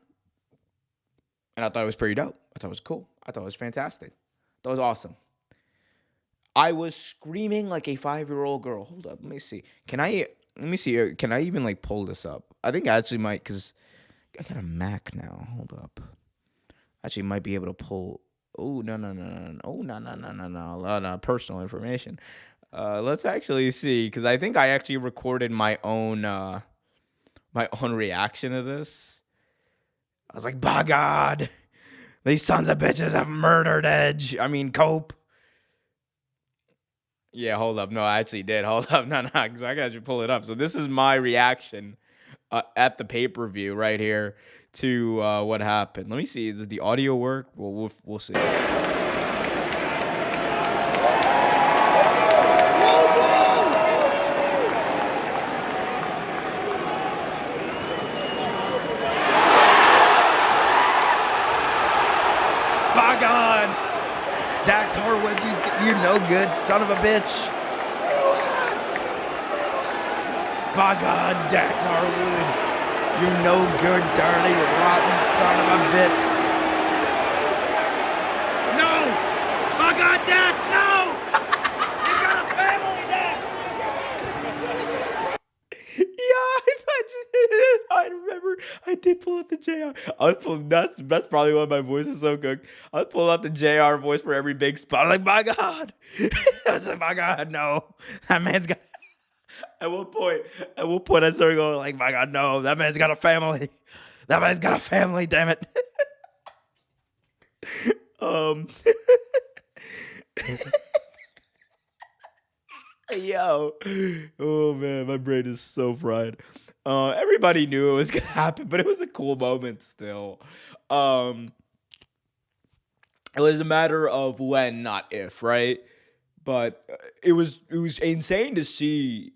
And I thought it was pretty dope. I thought it was cool. I thought it was fantastic. That was awesome. I was screaming like a 5-year-old girl. Hold up, let me see. Can I even like pull this up? I think I actually might, because I got a Mac now. Hold up. Actually might be able to pull. Oh, no. Oh, no. Personal information. Let's actually see, because I think I actually recorded my own reaction to this. I was like, by God, these sons of bitches have murdered Cope. Yeah, hold up. No, I actually did. Hold up. No, because I got you pull it up. So this is my reaction at the pay-per-view right here to what happened. Let me see. Does the audio work? We'll see. By God, Dax Harwood, you no good son of a bitch. By God, Dax Harwood, you no good, dirty, rotten son of a bitch. No! By God, Dax, no! You got a family, Dax! I remember I did pull out the JR. I was pulling, that's probably why my voice is so cooked. I was pulling out the JR voice for every big spot. I was like, my God. I was like, my God, no. That man's got... At one point, I started going like, my God, no. That man's got a family. That man's got a family, damn it. Yo. Oh, man, my brain is so fried. Everybody knew it was gonna happen, but it was a cool moment still. It was a matter of when, not if, right? But it was insane to see.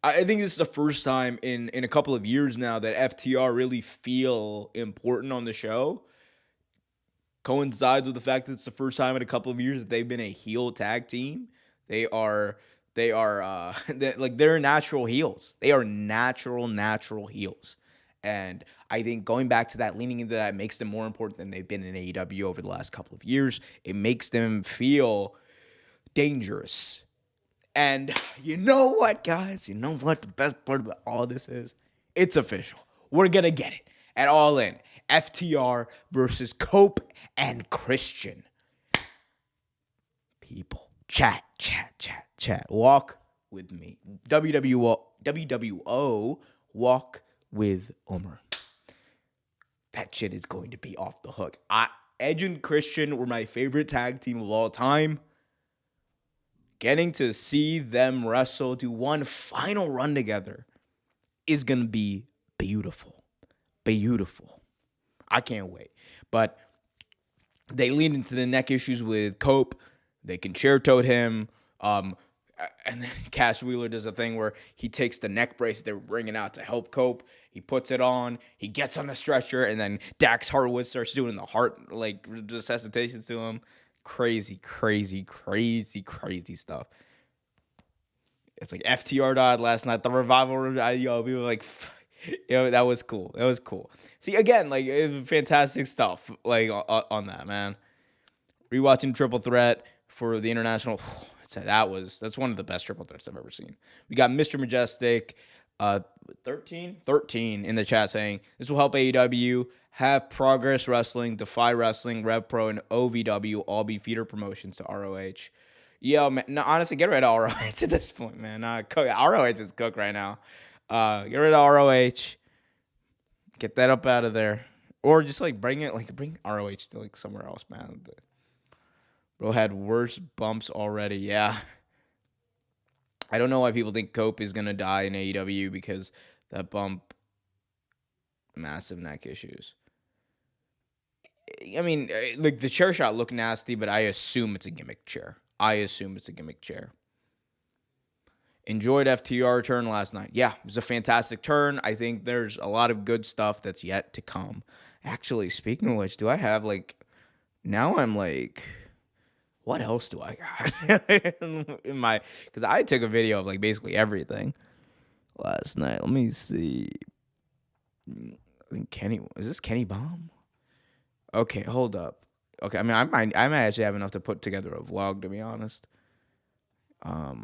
I think this is the first time in a couple of years now that FTR really feel important on the show. Coincides with the fact that it's the first time in a couple of years that they've been a heel tag team. They're natural heels. They are natural heels. And I think going back to that, leaning into that, makes them more important than they've been in AEW over the last couple of years. It makes them feel dangerous. And you know what, guys? You know what the best part about all this is? It's official. We're going to get it at All In. FTR versus Cope and Christian. People, chat. Walk with me. WWO, walk with Omer. That shit is going to be off the hook. Edge and Christian were my favorite tag team of all time. Getting to see them wrestle, do one final run together, is going to be beautiful. Beautiful. I can't wait. But they lean into the neck issues with Cope. They can chair-tote him. And then Cash Wheeler does a thing where he takes the neck brace they're bringing out to help Cope. He puts it on. He gets on the stretcher. And then Dax Harwood starts doing the heart, resuscitations to him. Crazy stuff. It's like FTR died last night. The revival, people were like, that was cool. See, again, it was fantastic stuff, on that, man. Rewatching Triple Threat for the International, that's one of the best Triple Threats I've ever seen. We got Mr. Majestic, 13 in the chat saying, this will help AEW have Progress Wrestling, Defy Wrestling, Rev Pro, and OVW all be feeder promotions to ROH. Yo, man, no, honestly, get rid of ROH at this point, man. ROH is cooked right now. Get rid of ROH. Get that up out of there. Or just bring ROH to somewhere else, man. Bro had worse bumps already. Yeah. I don't know why people think Cope is going to die in AEW because that bump, massive neck issues. I mean, like the chair shot looked nasty, but I assume it's a gimmick chair. Enjoyed FTR turn last night. Yeah, it was a fantastic turn. I think there's a lot of good stuff that's yet to come. Actually, speaking of which, do I have now I'm what else do I got in my, because I took a video of basically everything last night. Let me see. I think is this Kenny Bomb? Okay, hold up. Okay, I mean, I might actually have enough to put together a vlog, to be honest. I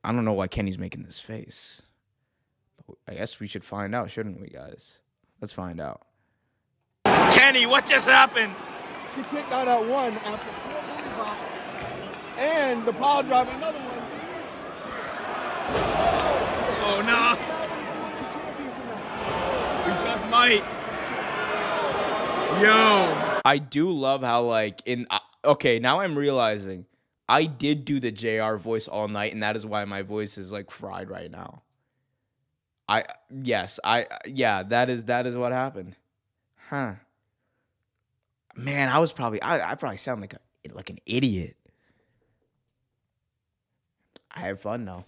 don't know why Kenny's making this face. I guess we should find out, shouldn't we, guys? Let's find out. Kenny, what just happened? She kicked out at one after 4 booty box and the power drive, another one. Oh no! We just might. Yo, I do love how okay, now I'm realizing I did do the JR voice all night, and that is why my voice is fried right now. Yeah, that is what happened. Huh. Man, I probably sound like an idiot. I had fun though.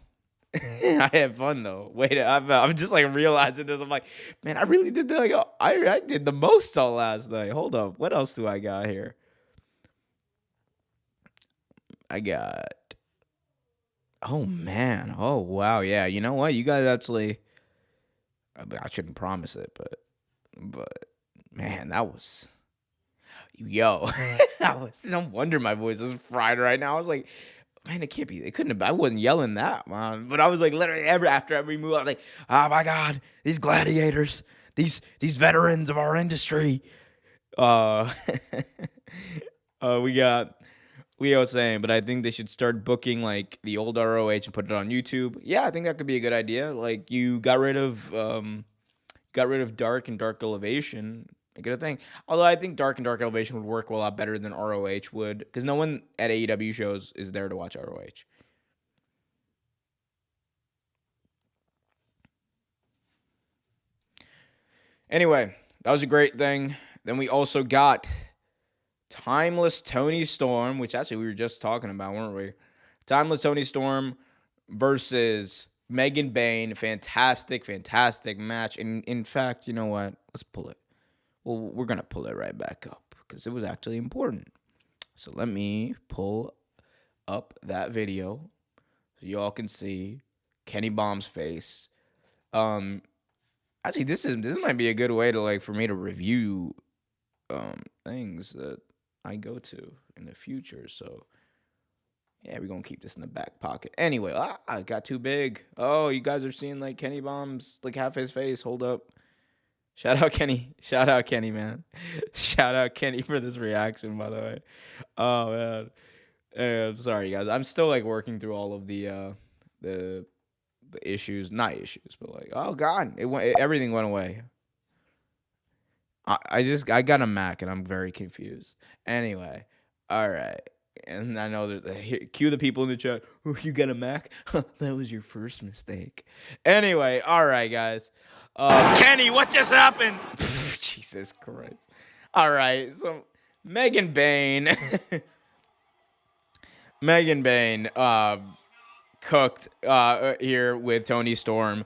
Wait, I'm just realizing this. I'm like, man, I really did I did the most all last night. Hold up, what else do I got here? I got. Oh man. Oh wow. Yeah. You know what? You guys actually. I shouldn't promise it, but man, that was. Yo, no wonder my voice is fried right now. I was like, man, it can't be. It couldn't have. I wasn't yelling that, man. But I was literally after every move, I was like, oh my god, these gladiators, these veterans of our industry. We got Leo saying, but I think they should start booking the old ROH and put it on YouTube. Yeah, I think that could be a good idea. You got rid of Dark and Dark Elevation. Make it a thing. Although I think Dark and Dark Elevation would work a lot better than ROH would, because no one at AEW shows is there to watch ROH. Anyway, that was a great thing. Then we also got Timeless Tony Storm, which actually we were just talking about, weren't we? Timeless Tony Storm versus Megan Bayne. Fantastic match. And in fact, you know what? Let's pull it. Well, we're going to pull it right back up because it was actually important. So let me pull up that video so y'all can see Kenny Bomb's face. Actually, this might be a good way to for me to review things that I go to in the future. So yeah, we're gonna keep this in the back pocket. Anyway, I got too big. Oh, you guys are seeing Kenny Bomb's half his face. Hold up. Shout out Kenny, man. Shout out Kenny for this reaction, by the way. Oh man, I'm sorry guys. I'm still working through all of the issues, not issues, but oh god, everything went away. I got a Mac and I'm very confused. Anyway, all right. And I know that cue the people in the chat. Oh, you got a Mac? That was your first mistake. Anyway, all right, guys. Kenny, what just happened? Jesus Christ. All right, so Megan Bayne. Cooked here with Tony Storm.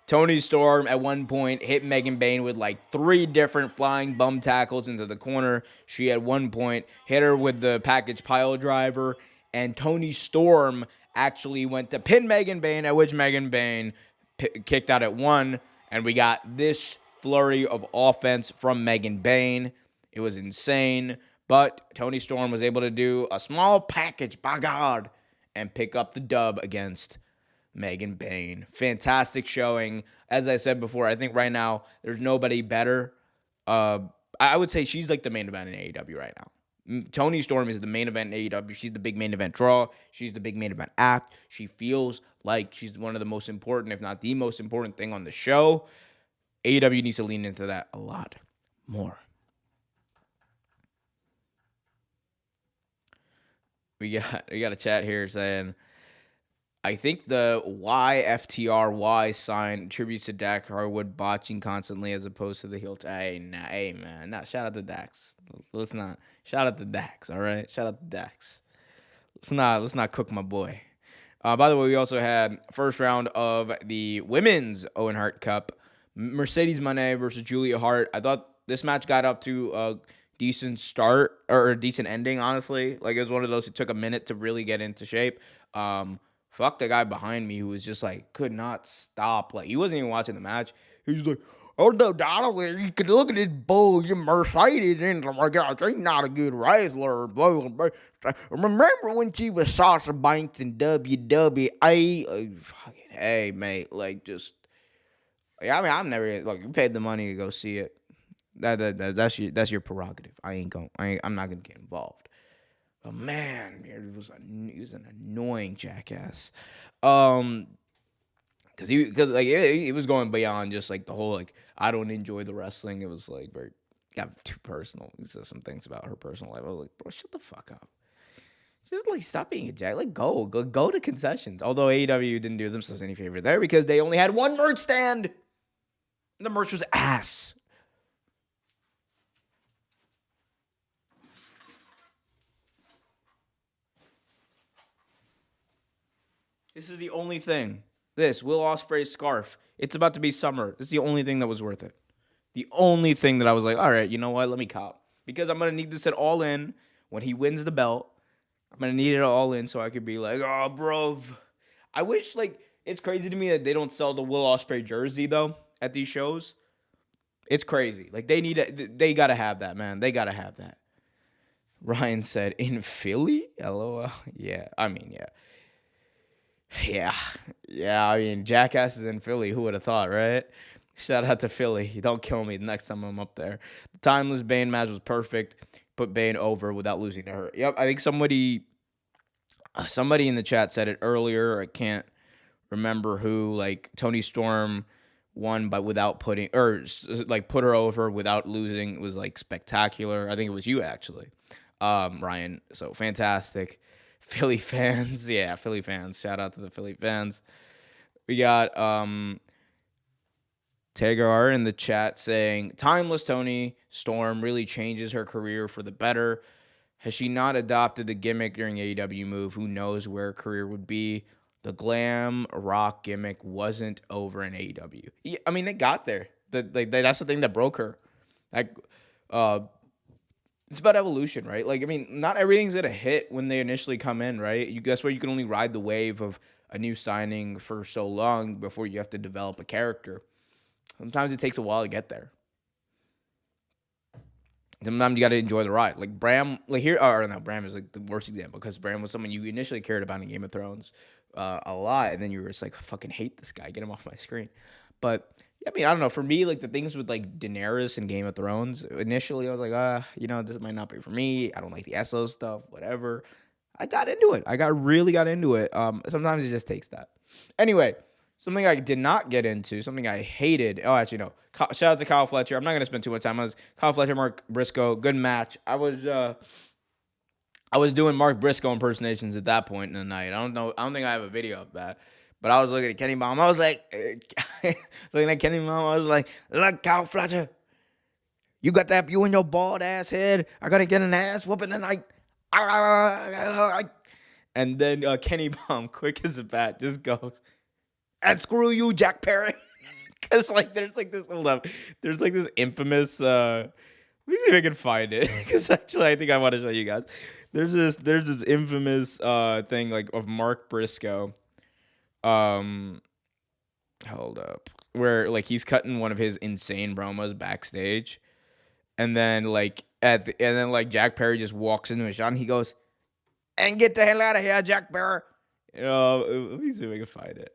Tony Storm at one point hit Megan Bayne with 3 different flying bum tackles into the corner. She at one point hit her with the package pile driver, and Tony Storm actually went to pin Megan Bayne, at which Megan Bayne kicked out at 1, and we got this flurry of offense from Megan Bayne. It was insane, but Tony Storm was able to do a small package, by God, and pick up the dub against Megan Bayne. Fantastic showing. As I said before, I think right now there's nobody better. I would say she's the main event in AEW right now. Tony Storm is the main event in AEW. She's the big main event draw. She's the big main event act. She feels like she's one of the most important, if not the most important thing on the show. AEW needs to lean into that a lot more. we got a chat here saying, I think the YFTRY sign attributes to Dak Harwood botching constantly as opposed to the heel. Hey, man. Nah, shout out to Dax. Let's not. Shout out to Dax, all right? Shout out to Dax. Let's not cook my boy. By the way, we also had first round of the women's Owen Hart Cup. Mercedes Moné versus Julia Hart. I thought this match got up to a decent start or a decent ending, honestly. Like, it was one of those, it took a minute to really get into shape. Fuck the guy behind me who was just like, could not stop. Like, he wasn't even watching the match. He was like, oh no, Donald, you could look at this bull, you Mercedes, and oh my God, she's not a good wrestler. Blah, blah, blah. Remember when she was Sasha Banks in WWE? Fucking hey, mate, like just. Yeah, I mean, I'm never like you paid the money to go see it. That's your prerogative. I'm not gonna get involved. But man, he was an annoying jackass. Because it was going beyond just like the whole like I don't enjoy the wrestling. It was like got too personal. He said some things about her personal life. I was like, bro, shut the fuck up. Just like stop being a jack. Like go to concessions. Although AEW didn't do themselves any favor there because they only had one merch stand. The merch was ass. This is the only thing. This Will Ospreay's scarf. It's about to be summer. This is the only thing that was worth it. The only thing that I was like, all right, you know what? Let me cop. Because I'm going to need this at All In when he wins the belt. I'm going to need it all in so I could be like, oh, bro. I wish, like, it's crazy to me that they don't sell the Will Ospreay jersey, though, at these shows. It's crazy. Like, they got to have that, man. They got to have that. Ryan said, in Philly? LOL. Yeah, I mean, yeah. Yeah, I mean, Jackass is in Philly. Who would have thought, right? Shout out to Philly. Don't kill me the next time I'm up there. The timeless Bane match was perfect. Put Bane over without losing to her. Yep, I think somebody in the chat said it earlier. I can't remember who. Like, Tony Storm won but without putting, or like put her over without losing. It was like spectacular. I think it was you actually, Ryan. So fantastic. Philly fans. Yeah, Philly fans. Shout out to the Philly fans. We got Tagar in the chat saying, timeless Tony Storm really changes her career for the better. Has she not adopted the gimmick during AEW move? Who knows where her career would be? The glam rock gimmick wasn't over in AEW. Yeah, I mean, they got there. That's the thing that broke her. Like, it's about evolution, right? Like, I mean, not everything's gonna hit when they initially come in, right? That's why you can only ride the wave of a new signing for so long before you have to develop a character. Sometimes it takes a while to get there. Sometimes you got to enjoy the ride. Like Bram, like here, or no, Bram is like the worst example because Bram was someone you initially cared about in Game of Thrones a lot, and then you were just like, fucking hate this guy, get him off my screen. But I mean, I don't know. For me, like the things with like Daenerys and Game of Thrones, initially I was like, this might not be for me. I don't like the Essos stuff, whatever. I got into it. Really got into it. Sometimes it just takes that. Anyway. Something I did not get into, something I hated. Oh, actually, no. Shout out to Kyle Fletcher. I'm not going to spend too much time on this. Kyle Fletcher, Mark Briscoe, good match. I was doing Mark Briscoe impersonations at that point in the night. I don't think I have a video of that. But I was looking at Kenny Baum. I was like, looking at Kenny Baum. I was like, look, Kyle Fletcher, you got that you in your bald ass head. I got to get an ass whooping tonight. And then Kenny Baum, quick as a bat, just goes, and screw you, Jack Perry. Because there's this infamous let me see if I can find it. Because actually I think I want to show you guys. There's this infamous thing like of Mark Briscoe. Hold up. Where like he's cutting one of his insane promos backstage. And then Jack Perry just walks into a shot and he goes, and get the hell out of here, Jack Perry. Let me see if I can find it.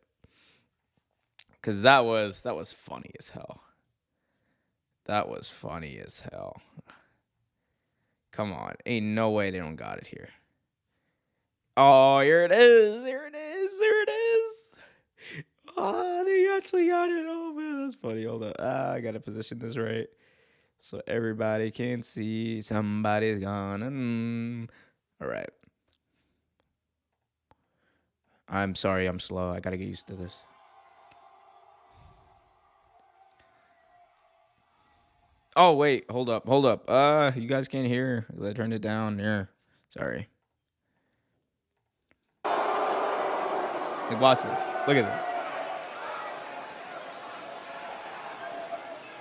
Because that was funny as hell. That was funny as hell. Come on. Ain't no way they don't got it here. Oh, here it is. Here it is. There it is. Oh, they actually got it. Oh, man, that's funny. Hold up. I got to position this right. So everybody can see somebody's gone. All right. I'm sorry, I'm slow. I gotta get used to this. Oh wait, hold up. You guys can't hear. I turned it down. Yeah, sorry. Like, watch this. Look at this.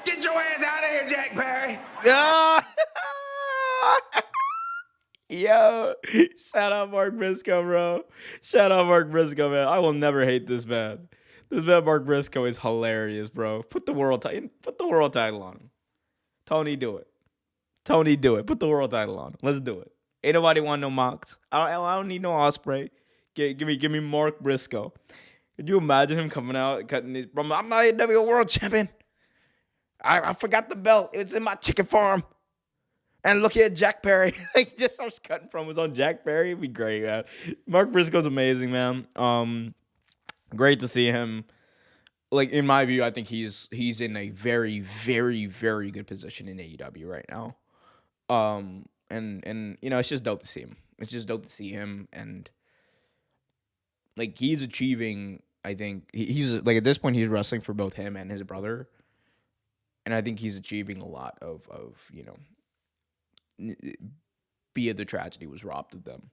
Get your ass out of here, Jack Perry. Ah! Yo, shout out Mark Briscoe, bro. Shout out Mark Briscoe, man. I will never hate this man. This man Mark Briscoe is hilarious, bro. Put the world title on him. Tony, do it. Put the world title on him. Let's do it. Ain't nobody want no Mox. I don't need no Osprey. Give me Mark Briscoe. Could you imagine him coming out cutting these? I'm not AEW World Champion. I forgot the belt. It was in my chicken farm. And look at Jack Perry. Like, just starts cutting promos on Jack Perry. It'd be great, man. Mark Briscoe's amazing, man. Great to see him. Like, in my view, I think he's in a very, very, very good position in AEW right now. And you know, it's just dope to see him. It's just dope to see him, and like, he's achieving. I think he's like, at this point, he's wrestling for both him and his brother, and I think he's achieving a lot of you know, be it the tragedy was robbed of them.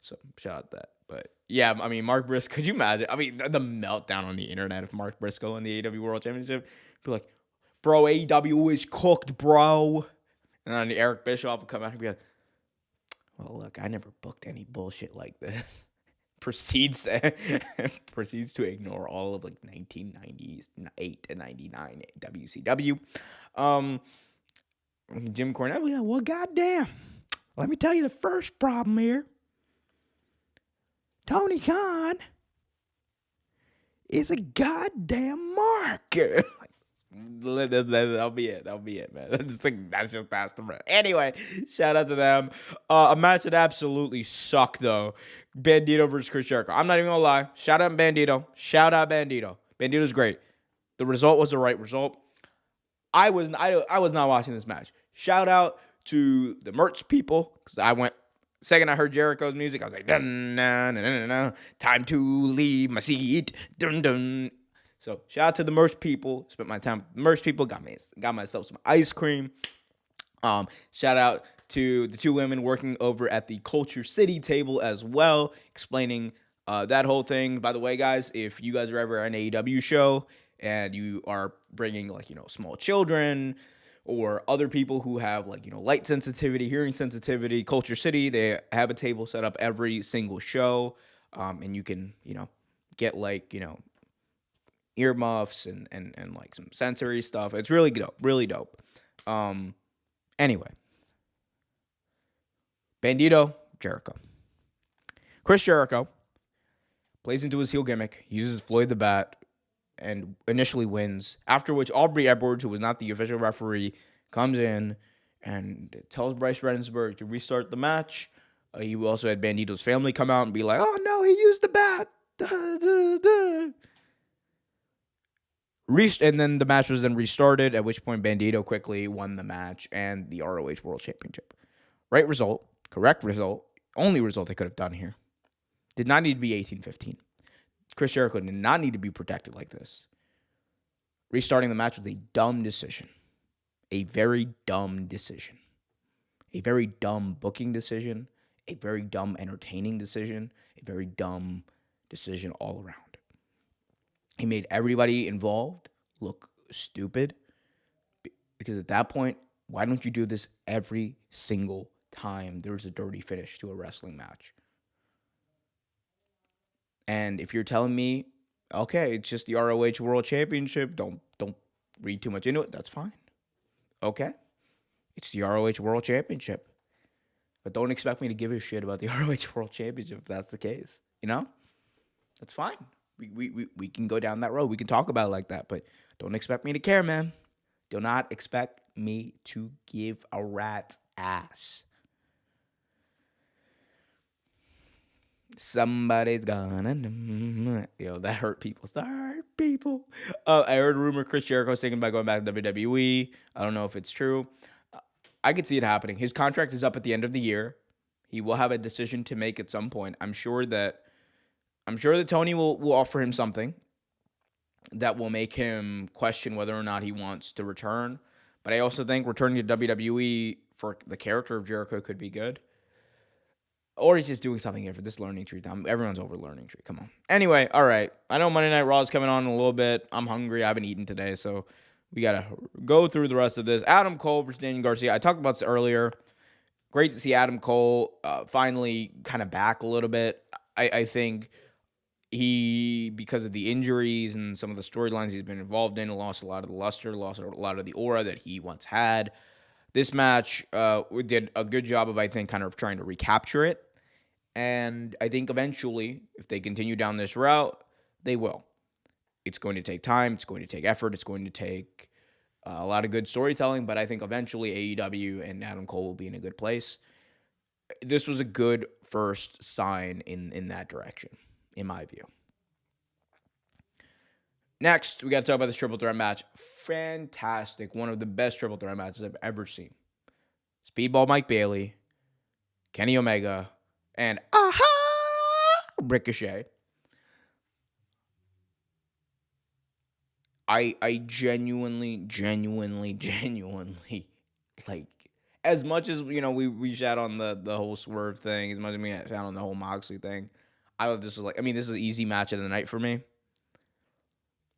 So shout out that. But yeah, I mean, Mark Briscoe, could you imagine? I mean, the meltdown on the internet of Mark Briscoe in the AEW World Championship. Be like, bro, AEW is cooked, bro. And then Eric Bischoff would come out and be like, well, look, I never booked any bullshit like this. proceeds to ignore all of like 1998 to 99 WCW. Jim Cornette, yeah, well, goddamn. Let me tell you the first problem here. Tony Khan is a goddamn mark. That'll be it, man. That's the rest. Anyway, shout out to them. A match that absolutely sucked, though. Bandito versus Chris Jericho. I'm not even gonna lie. Shout out Bandito. Bandito's great. The result was the right result. I was not watching this match. Shout out to the merch people, because I went. Second I heard Jericho's music, I was like, dun, dun, dun, dun, dun, time to leave my seat. Dun, dun. So shout out to the merch people. Spent my time with the merch people. Got myself some ice cream. Shout out to the two women working over at the Culture City table as well, explaining that whole thing. By the way, guys, if you guys are ever at an AEW show and you are bringing, like, you know, small children or other people who have, like, you know, light sensitivity, hearing sensitivity, Culture City, they have a table set up every single show, and you can, you know, get, like, you know, earmuffs and like some sensory stuff. It's really dope. Anyway, Bandito, Jericho. Chris Jericho plays into his heel gimmick, uses Floyd the Bat, and initially wins, after which Aubrey Edwards, who was not the official referee, comes in and tells Bryce Remsburg to restart the match. He also had Bandito's family come out and be like, oh no, he used the bat. And then the match was then restarted, at which point Bandito quickly won the match and the ROH World Championship. Right result, correct result, only result they could have done here. Did not need to be 18-15. Chris Jericho did not need to be protected like this. Restarting the match was a dumb decision. A very dumb decision. A very dumb booking decision. A very dumb entertaining decision. A very dumb decision all around. He made everybody involved look stupid. Because at that point, why don't you do this every single time there's a dirty finish to a wrestling match? And if you're telling me, okay, it's just the ROH World Championship, don't read too much into it, that's fine. Okay, it's the ROH World Championship. But don't expect me to give a shit about the ROH World Championship if that's the case. You know? That's fine. We can go down that road. We can talk about it like that. But don't expect me to care, man. Do not expect me to give a rat's ass. Somebody's gonna... Yo, that hurt people. I heard a rumor Chris Jericho's thinking about going back to WWE. I don't know if it's true. I could see it happening. His contract is up at the end of the year. He will have a decision to make at some point. I'm sure that I'm sure that Tony will offer him something that will make him question whether or not he wants to return. But I also think returning to WWE for the character of Jericho could be good. Or he's just doing something here for this learning tree. Everyone's over learning tree. Come on. Anyway, all right. I know Monday Night Raw is coming on in a little bit. I'm hungry. I haven't eaten today, so we got to go through the rest of this. Adam Cole versus Daniel Garcia. I talked about this earlier. Great to see Adam Cole finally kind of back a little bit. I think he, because of the injuries and some of the storylines he's been involved in, lost a lot of the luster, lost a lot of the aura that he once had. This match we did a good job of, I think, kind of trying to recapture it. And I think eventually, if they continue down this route, they will. It's going to take time. It's going to take effort. It's going to take a lot of good storytelling. But I think eventually AEW and Adam Cole will be in a good place. This was a good first sign in that direction, in my view. Next, we got to talk about this triple threat match. Fantastic. One of the best triple threat matches I've ever seen. Speedball Mike Bailey, Kenny Omega, and Ricochet. I genuinely, like, as much as, we shat on the whole Swerve thing, as much as we shat on the whole Moxley thing, this is an easy match of the night for me.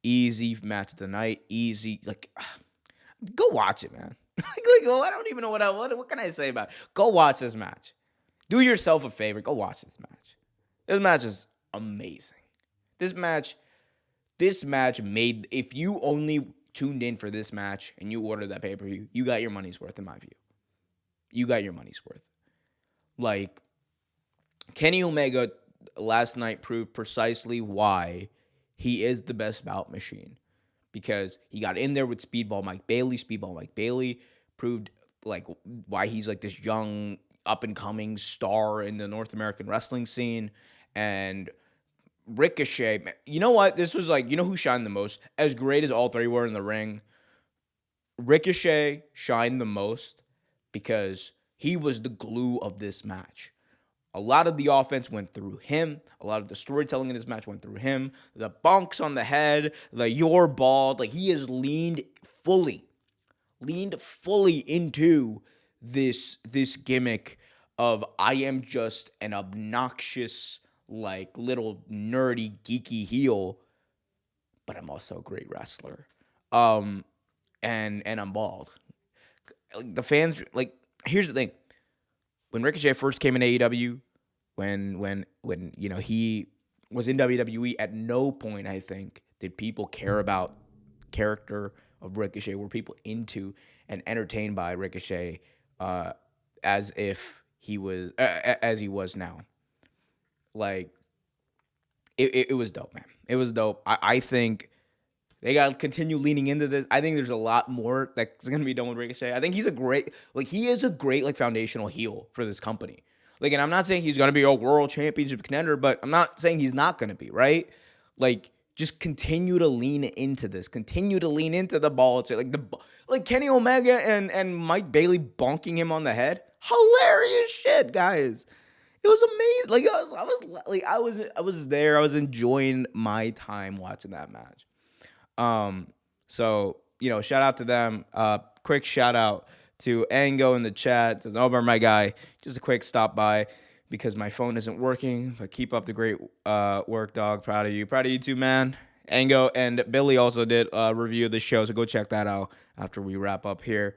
Easy match of the night. Easy, go watch it, man. I don't even know what can I say about it. Go watch this match. Do yourself a favor. Go watch this match. This match is amazing. This match made, if you only tuned in for this match and you ordered that pay-per-view, you got your money's worth, in my view. You got your money's worth. Like, Kenny Omega last night proved precisely why he is the best bout machine. Because he got in there with Speedball Mike Bailey. Speedball Mike Bailey proved, why he's, this young, up-and-coming star in the North American wrestling scene. And Ricochet, you know what? This was, who shined the most? As great as all three were in the ring, Ricochet shined the most because he was the glue of this match. A lot of the offense went through him. A lot of the storytelling in this match went through him. The bonks on the head, the "you're bald," he has leaned fully into this gimmick of I am just an obnoxious, little nerdy, geeky heel, but I'm also a great wrestler. And I'm bald. The fans, here's the thing. When Ricochet first came in AEW, when he was in WWE, at no point, I think, did people care about character of Ricochet. Were people into and entertained by Ricochet as if he was as he was now? It was dope, man. It was dope. I think they got to continue leaning into this. I think there's a lot more that's going to be done with Ricochet. I think he's he is a great, foundational heel for this company. And I'm not saying he's going to be a world championship contender, but I'm not saying he's not going to be, right? Just continue to lean into this. Continue to lean into the ball. Kenny Omega and Mike Bailey bonking him on the head. Hilarious shit, guys. It was amazing. I was there. I was enjoying my time watching that match. So, shout out to them. Quick shout out to Ango in the chat. Says, Omer, my guy, just a quick stop by because my phone isn't working. But keep up the great work, dog. Proud of you. Proud of you too, man. Ango and Billy also did a review of the show, so go check that out after we wrap up here.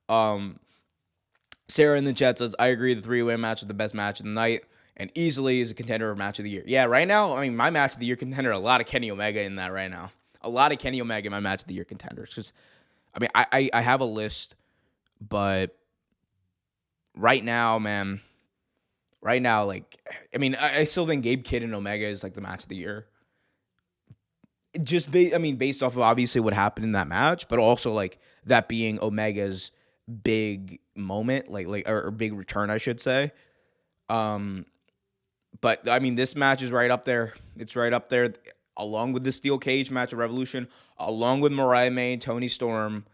Sarah in the chat says, I agree the three-way match is the best match of the night and easily is a contender of match of the year. Yeah, right now, my match of the year contender, a lot of Kenny Omega in that right now. A lot of Kenny Omega in my match of the year contenders. Because, I have a list, but right now, man, I still think Gabe Kidd and Omega is the match of the year. Just based off of obviously what happened in that match, but also that being Omega's big moment, or big return, I should say. But this match is right up there. It's right up there, along with the steel cage match of Revolution, along with Mariah May and Toni Storm.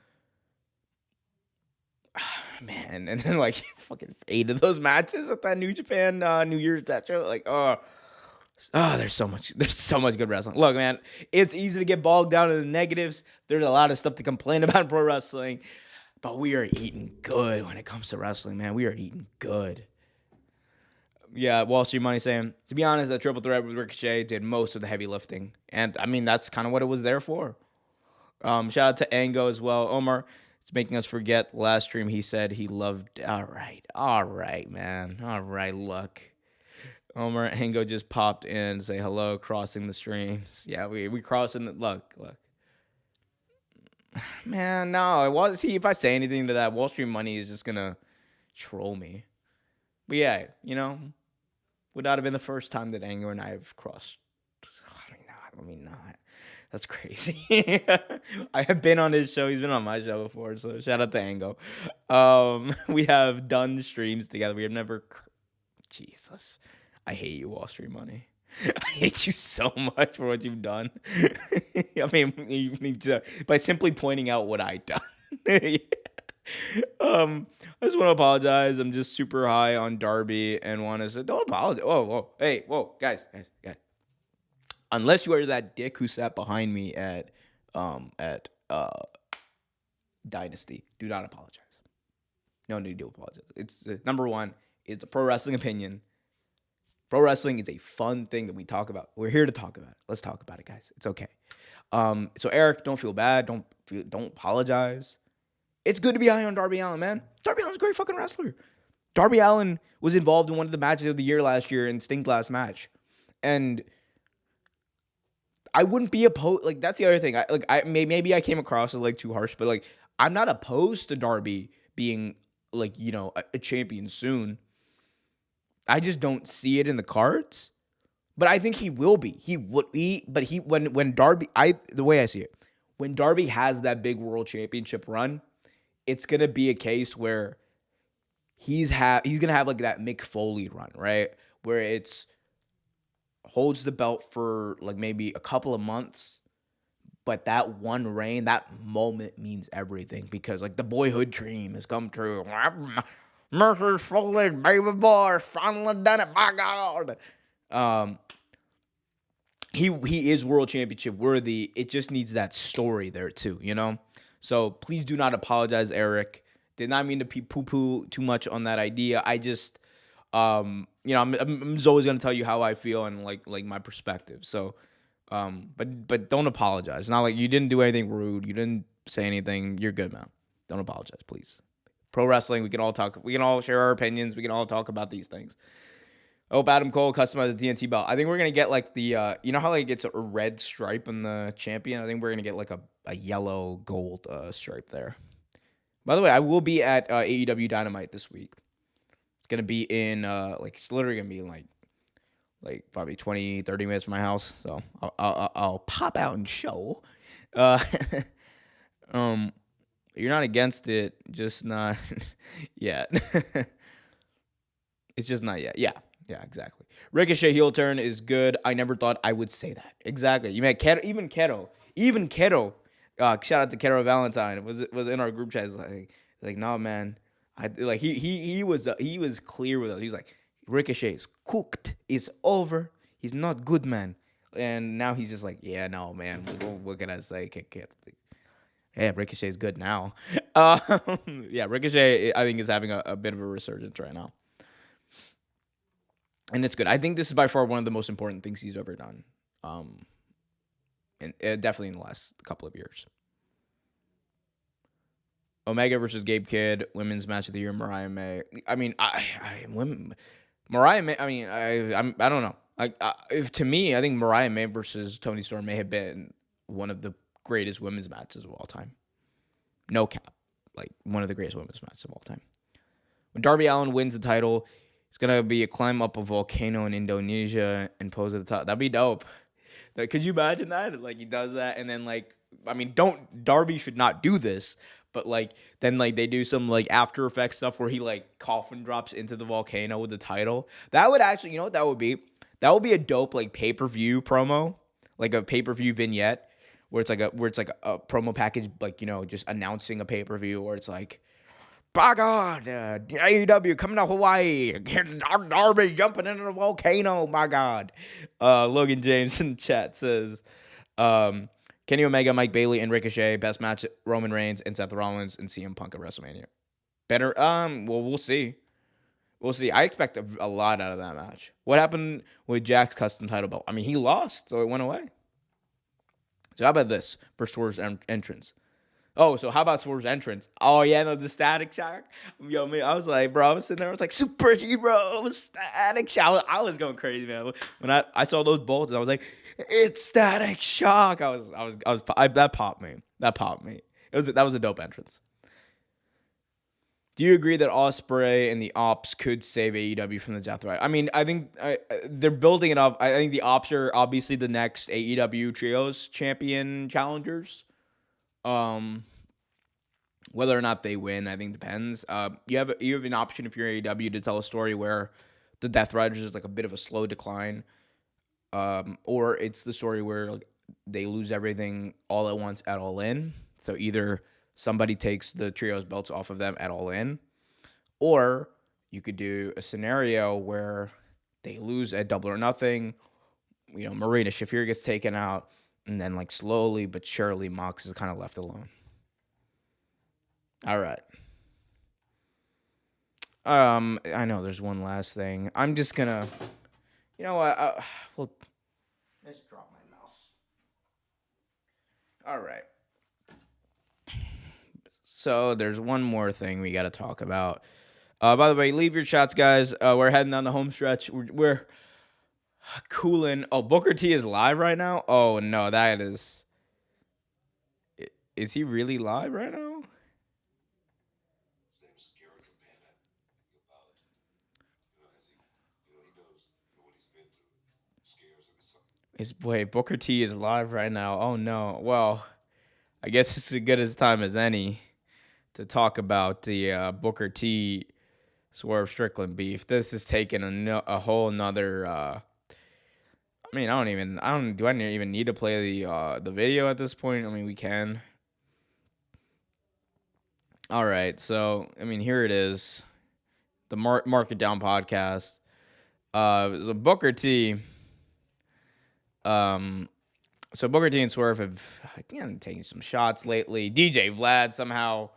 Man, and then fucking 8 of those matches at that New Japan New Year's that show. Oh, there's so much good wrestling. Look, man, it's easy to get bogged down in the negatives. There's a lot of stuff to complain about in pro wrestling, but we are eating good when it comes to wrestling, man. We are eating good. Yeah, Wall Street Money saying, to be honest, that triple threat with Ricochet did most of the heavy lifting. And, I mean, that's kind of what it was there for. Shout out to Ango as well. Omer is making us forget the last stream he said he loved. All right, man. All right, look. Omer Ango just popped in, say hello, crossing the streams. Yeah, we crossing the look. Man, no, it was if I say anything to that, Wall Street Money is just gonna troll me. But yeah, would not have been the first time that Ango and I have crossed. Let me not. That's crazy. I have been on his show. He's been on my show before, so shout out to Ango. We have done streams together. We have never. Jesus. I hate you, Wall Street Money. I hate you so much for what you've done. I mean, you need to, by simply pointing out what I've done. I just want to apologize. I'm just super high on Darby and want to say, don't apologize. Whoa. Hey, whoa, guys. Unless you are that dick who sat behind me at Dynasty, do not apologize. No need to apologize. It's number one, it's a pro wrestling opinion. Pro wrestling is a fun thing that we talk about. We're here to talk about it. Let's talk about it, guys. It's okay. So Eric, don't feel bad. Don't apologize. It's good to be high on Darby Allin, man. Darby Allin's a great fucking wrestler. Darby Allin was involved in one of the matches of the year last year in Sting last match, and I wouldn't be opposed. Like, that's the other thing. Maybe I came across as like too harsh, but like I'm not opposed to Darby being like a champion soon. I just don't see it in the cards, but I think he will be. He would be, but when Darby, the way I see it, when Darby has that big world championship run, it's gonna be a case where he's gonna have like that Mick Foley run, right? Where it's holds the belt for like maybe a couple of months, but that one reign, that moment means everything because like the boyhood dream has come true. Mercer's Foley, baby boy, finally done it, by God. He is world championship worthy. It just needs that story there too, So please do not apologize, Eric. Did not mean to poo-poo too much on that idea. I just, I'm just always gonna tell you how I feel and like my perspective. So, but don't apologize. It's not like you didn't do anything rude. You didn't say anything. You're good, man. Don't apologize, please. Pro wrestling, we can all talk. We can all share our opinions. We can all talk about these things. I hope Adam Cole customized the TNT belt. I think we're gonna get like the, how like it's a red stripe on the champion. I think we're gonna get like a yellow gold stripe there. By the way, I will be at AEW Dynamite this week. It's gonna be in it's literally gonna be in like probably 20, 30 minutes from my house. So I'll pop out and show. You're not against it, just not yet. It's just not yet. Yeah, exactly. Ricochet heel turn is good. I never thought I would say that. Exactly. You met Keto, even Keto. Shout out to Keto Valentine. Was in our group chat. He's like, no, man. He was clear with us. He's like, Ricochet is cooked. It's over. He's not good, man. And now he's just like, yeah, no, man. What can I say? Yeah, Ricochet's good now. Yeah, Ricochet, I think, is having a bit of a resurgence right now. And it's good. I think this is by far one of the most important things he's ever done. And definitely in the last couple of years. Omega versus Gabe Kidd, women's match of the year, Mariah May. I mean, Mariah May, I don't know. To me, I think Mariah May versus Toni Storm may have been one of the greatest women's matches of all time. No cap. Like, one of the greatest women's matches of all time. When Darby Allin wins the title, it's going to be a climb up a volcano in Indonesia and pose at the top. That'd be dope. Could you imagine that? Like, he does that, and then, Darby should not do this, but, then they do some, After Effects stuff where he, coffin drops into the volcano with the title. That would actually, you know what that would be? That would be a dope, pay-per-view promo, like a pay-per-view vignette, where it's like a promo package, just announcing a pay-per-view, or it's like, by God, AEW coming to Hawaii. Darby jumping into the volcano. My God. Logan James in the chat says, Kenny Omega, Mike Bailey, and Ricochet. Best match: Roman Reigns and Seth Rollins and CM Punk at WrestleMania. Better. Well, we'll see. We'll see. I expect a lot out of that match. What happened with Jack's custom title belt? I mean, he lost, so it went away. So how about this for Swerve's entrance? Oh, so how about Swerve's entrance? Oh, yeah, no, the Static Shock. Yo, man, I was like, bro, I was sitting there, I was like, superhero, Static Shock. I was going crazy, man. When I saw those bolts, I was like, it's Static Shock. That popped me. That was a dope entrance. Do you agree that Ospreay and the Ops could save AEW from the death ride? I mean, I think they're building it up. I think the Ops are obviously the next AEW Trios champion challengers. Whether or not they win, I think depends. You have an option if you're AEW to tell a story where the Death Riders is like a bit of a slow decline, or it's the story where like, they lose everything all at once at All In. So either somebody takes the trios belts off of them at All In, or you could do a scenario where they lose at Double or Nothing. You know, Marina Shafir gets taken out, and then like slowly but surely Mox is kind of left alone. All right. I know there's one last thing. I'm just gonna, you know what? Well, let's drop my mouse. All right. So there's one more thing we got to talk about. By the way, leave your shots, guys. We're heading down the home stretch. We're cooling. Oh, Booker T is live right now? Oh, no, that is... Is he really live right now? Wait, Booker T is live right now. Oh, no. Well, I guess it's as good as time as any to talk about the Booker T Swerve Strickland beef. This is taking a whole nother. I mean, do I even need to play the video at this point? I mean, we can. All right, so I mean, here it is, the Mark It Down podcast. So Booker T. So Booker T and Swerve have again taken some shots lately. DJ Vlad somehow.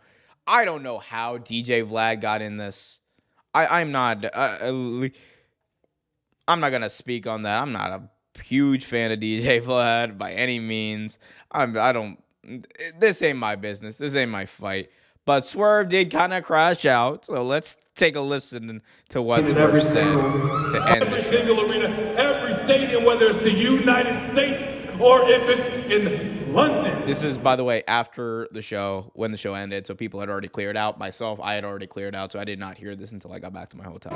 I don't know how DJ Vlad got in this. I'm not gonna speak on that. I'm not a huge fan of DJ Vlad by any means. This ain't my business. This ain't my fight. But Swerve did kind of crash out. So let's take a listen to what Swerve said to end every single arena, every stadium, whether it's the United States or if it's in London. This is, by the way, after the show, when the show ended, so people had already cleared out. Myself, I had already cleared out, so I did not hear this until I got back to my hotel.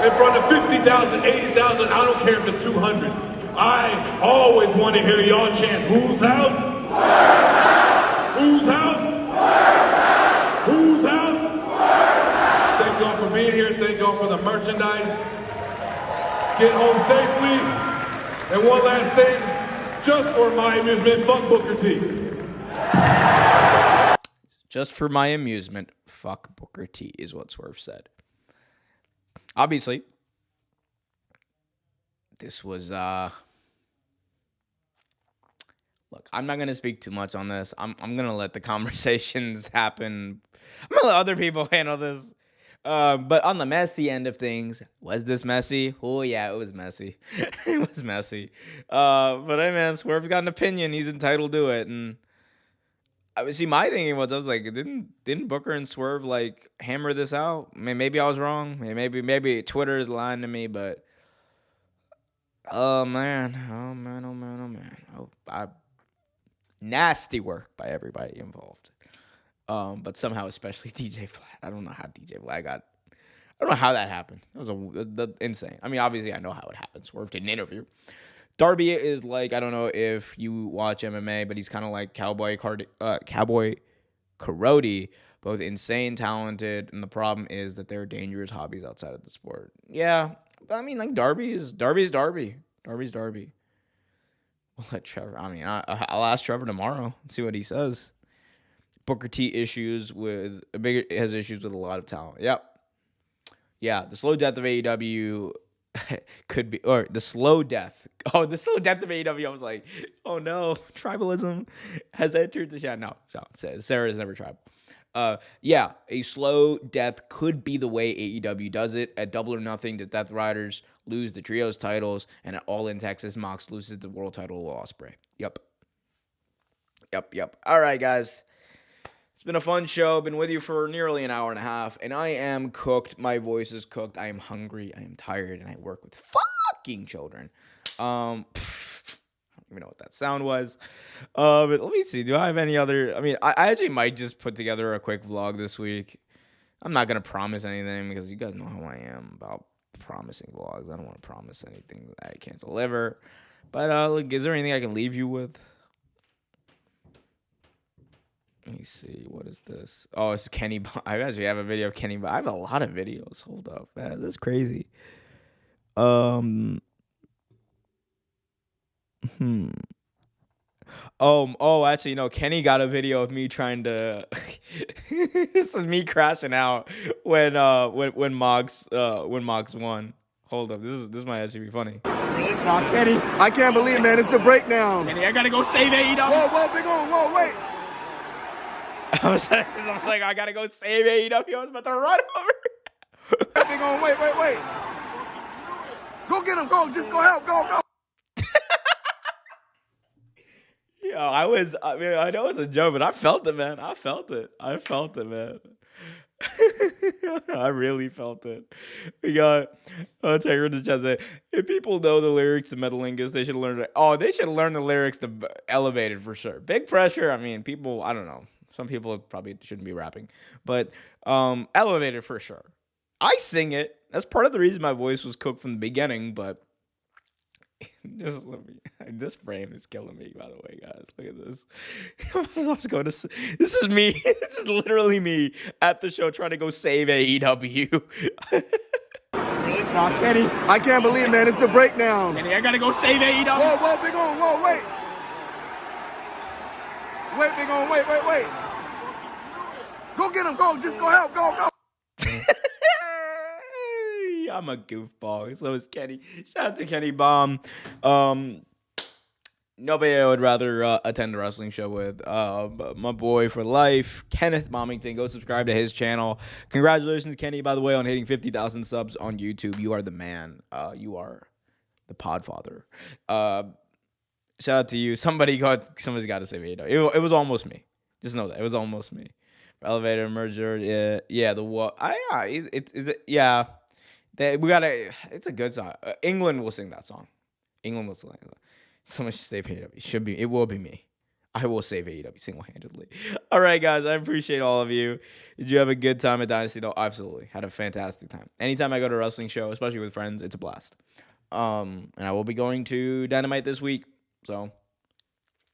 In front of 50,000, 80,000, I don't care if it's 200. I always want to hear y'all chant, whose house? Whose house? Whose house? Thank y'all for being here. Thank y'all for the merchandise. Get home safely. And one last thing. Just for my amusement, fuck Booker T. Just for my amusement, fuck Booker T is what Swerve said. Obviously, this was, look, I'm not going to speak too much on this. I'm going to let the conversations happen. I'm going to let other people handle this. But on the messy end of things, was this messy? Oh, yeah, it was messy. It was messy. But hey, man, Swerve got an opinion. He's entitled to it. And I see, my thinking was, I was like, didn't Booker and Swerve like hammer this out? I mean, maybe I was wrong. Maybe Twitter is lying to me. But oh man. Nasty work by everybody involved. But somehow, especially DJ Vlad. I don't know how DJ Vlad got. I don't know how that happened. It was insane. I mean, obviously, I know how it happened. Swerve did an interview. Darby is like, I don't know if you watch MMA, but he's kind of like Cowboy Karate, both insane, talented, and the problem is that there are dangerous hobbies outside of the sport. Yeah, I mean, like Darby's Darby. Darby's Darby. We'll let Trevor. I mean, I'll ask Trevor tomorrow and see what he says. Booker T has issues with a lot of talent. Yep. Yeah, the slow death of AEW could be, or the slow death. Oh, the slow death of AEW. I was like, oh no, tribalism has entered the chat. No, Sarah is never tribal. Yeah, a slow death could be the way AEW does it. At Double or Nothing, the Death Riders lose the trios titles, and at All In Texas, Mox loses the world title to Ospreay. Yep. All right, guys. It's been a fun show. Been with you for nearly an hour and a half, and I am cooked. My voice is cooked. I am hungry. I am tired, and I work with fucking children. I don't even know what that sound was. But let me see. Do I have any other? I mean, I actually might just put together a quick vlog this week. I'm not gonna promise anything because you guys know how I am about promising vlogs. I don't want to promise anything that I can't deliver. But look, is there anything I can leave you with? Let me see. What is this? Oh, it's Kenny. I actually have a video of Kenny. I have a lot of videos. Hold up, man. That's crazy. Oh, actually, no. Kenny got a video of me trying to. This is me crashing out when Mox won. Hold up. This might actually be funny. Nah, Kenny. I can't believe, man. It's the breakdown. Kenny, I gotta go save AEW. Whoa, big on. Whoa, wait. I was like, I gotta go save AEW. I was about to run over. Big on. Wait. Go get him. Go. Just go help. Go. Yo, I know it's a joke, but I felt it, man. I felt it, man. I really felt it. We got Tiger in the chat saying, if people know the lyrics to Metalingus, they should learn it. Oh, they should learn the lyrics to Elevated for sure. Big Pressure, I mean, people, I don't know. Some people probably shouldn't be rapping. But Elevated for sure. I sing it. That's part of the reason my voice was cooked from the beginning, but this frame is killing me, by the way, guys. Look at this. This is me. This is literally me at the show trying to go save AEW. Nah, Kenny. I can't believe, man. It's the breakdown. Kenny, I gotta go save AEW. Whoa, big on. Whoa, wait. Wait, big on. Wait. Go get him. Go. Just go help. Go. I'm a goofball. So is Kenny. Shout out to Kenny Bomb. Nobody I would rather attend a wrestling show with. My boy for life, Kenneth Momington. Go subscribe to his channel. Congratulations, Kenny, by the way, on hitting 50,000 subs on YouTube. You are the man. You are the podfather. Shout out to you. Somebody's got to say me. It was almost me. Just know that. It was almost me. Elevator merger. Yeah, the what? Yeah. It's a good song. England will sing that song. England will sing that. Someone should save AEW. It will be me. I will save AEW single-handedly. All right, guys. I appreciate all of you. Did you have a good time at Dynasty? No, absolutely. Had a fantastic time. Anytime I go to a wrestling show, especially with friends, it's a blast. And I will be going to Dynamite this week. So,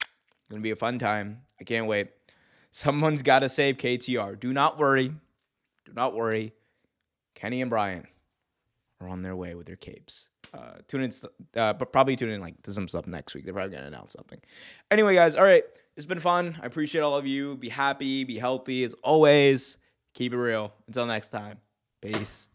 it's going to be a fun time. I can't wait. Someone's got to save KTR. Do not worry. Kenny and Brian are on their way with their capes. Tune in, but probably tune in to some stuff next week. They're probably gonna announce something. Anyway, guys, all right, it's been fun. I appreciate all of you. Be happy, be healthy as always. Keep it real. Until next time, peace.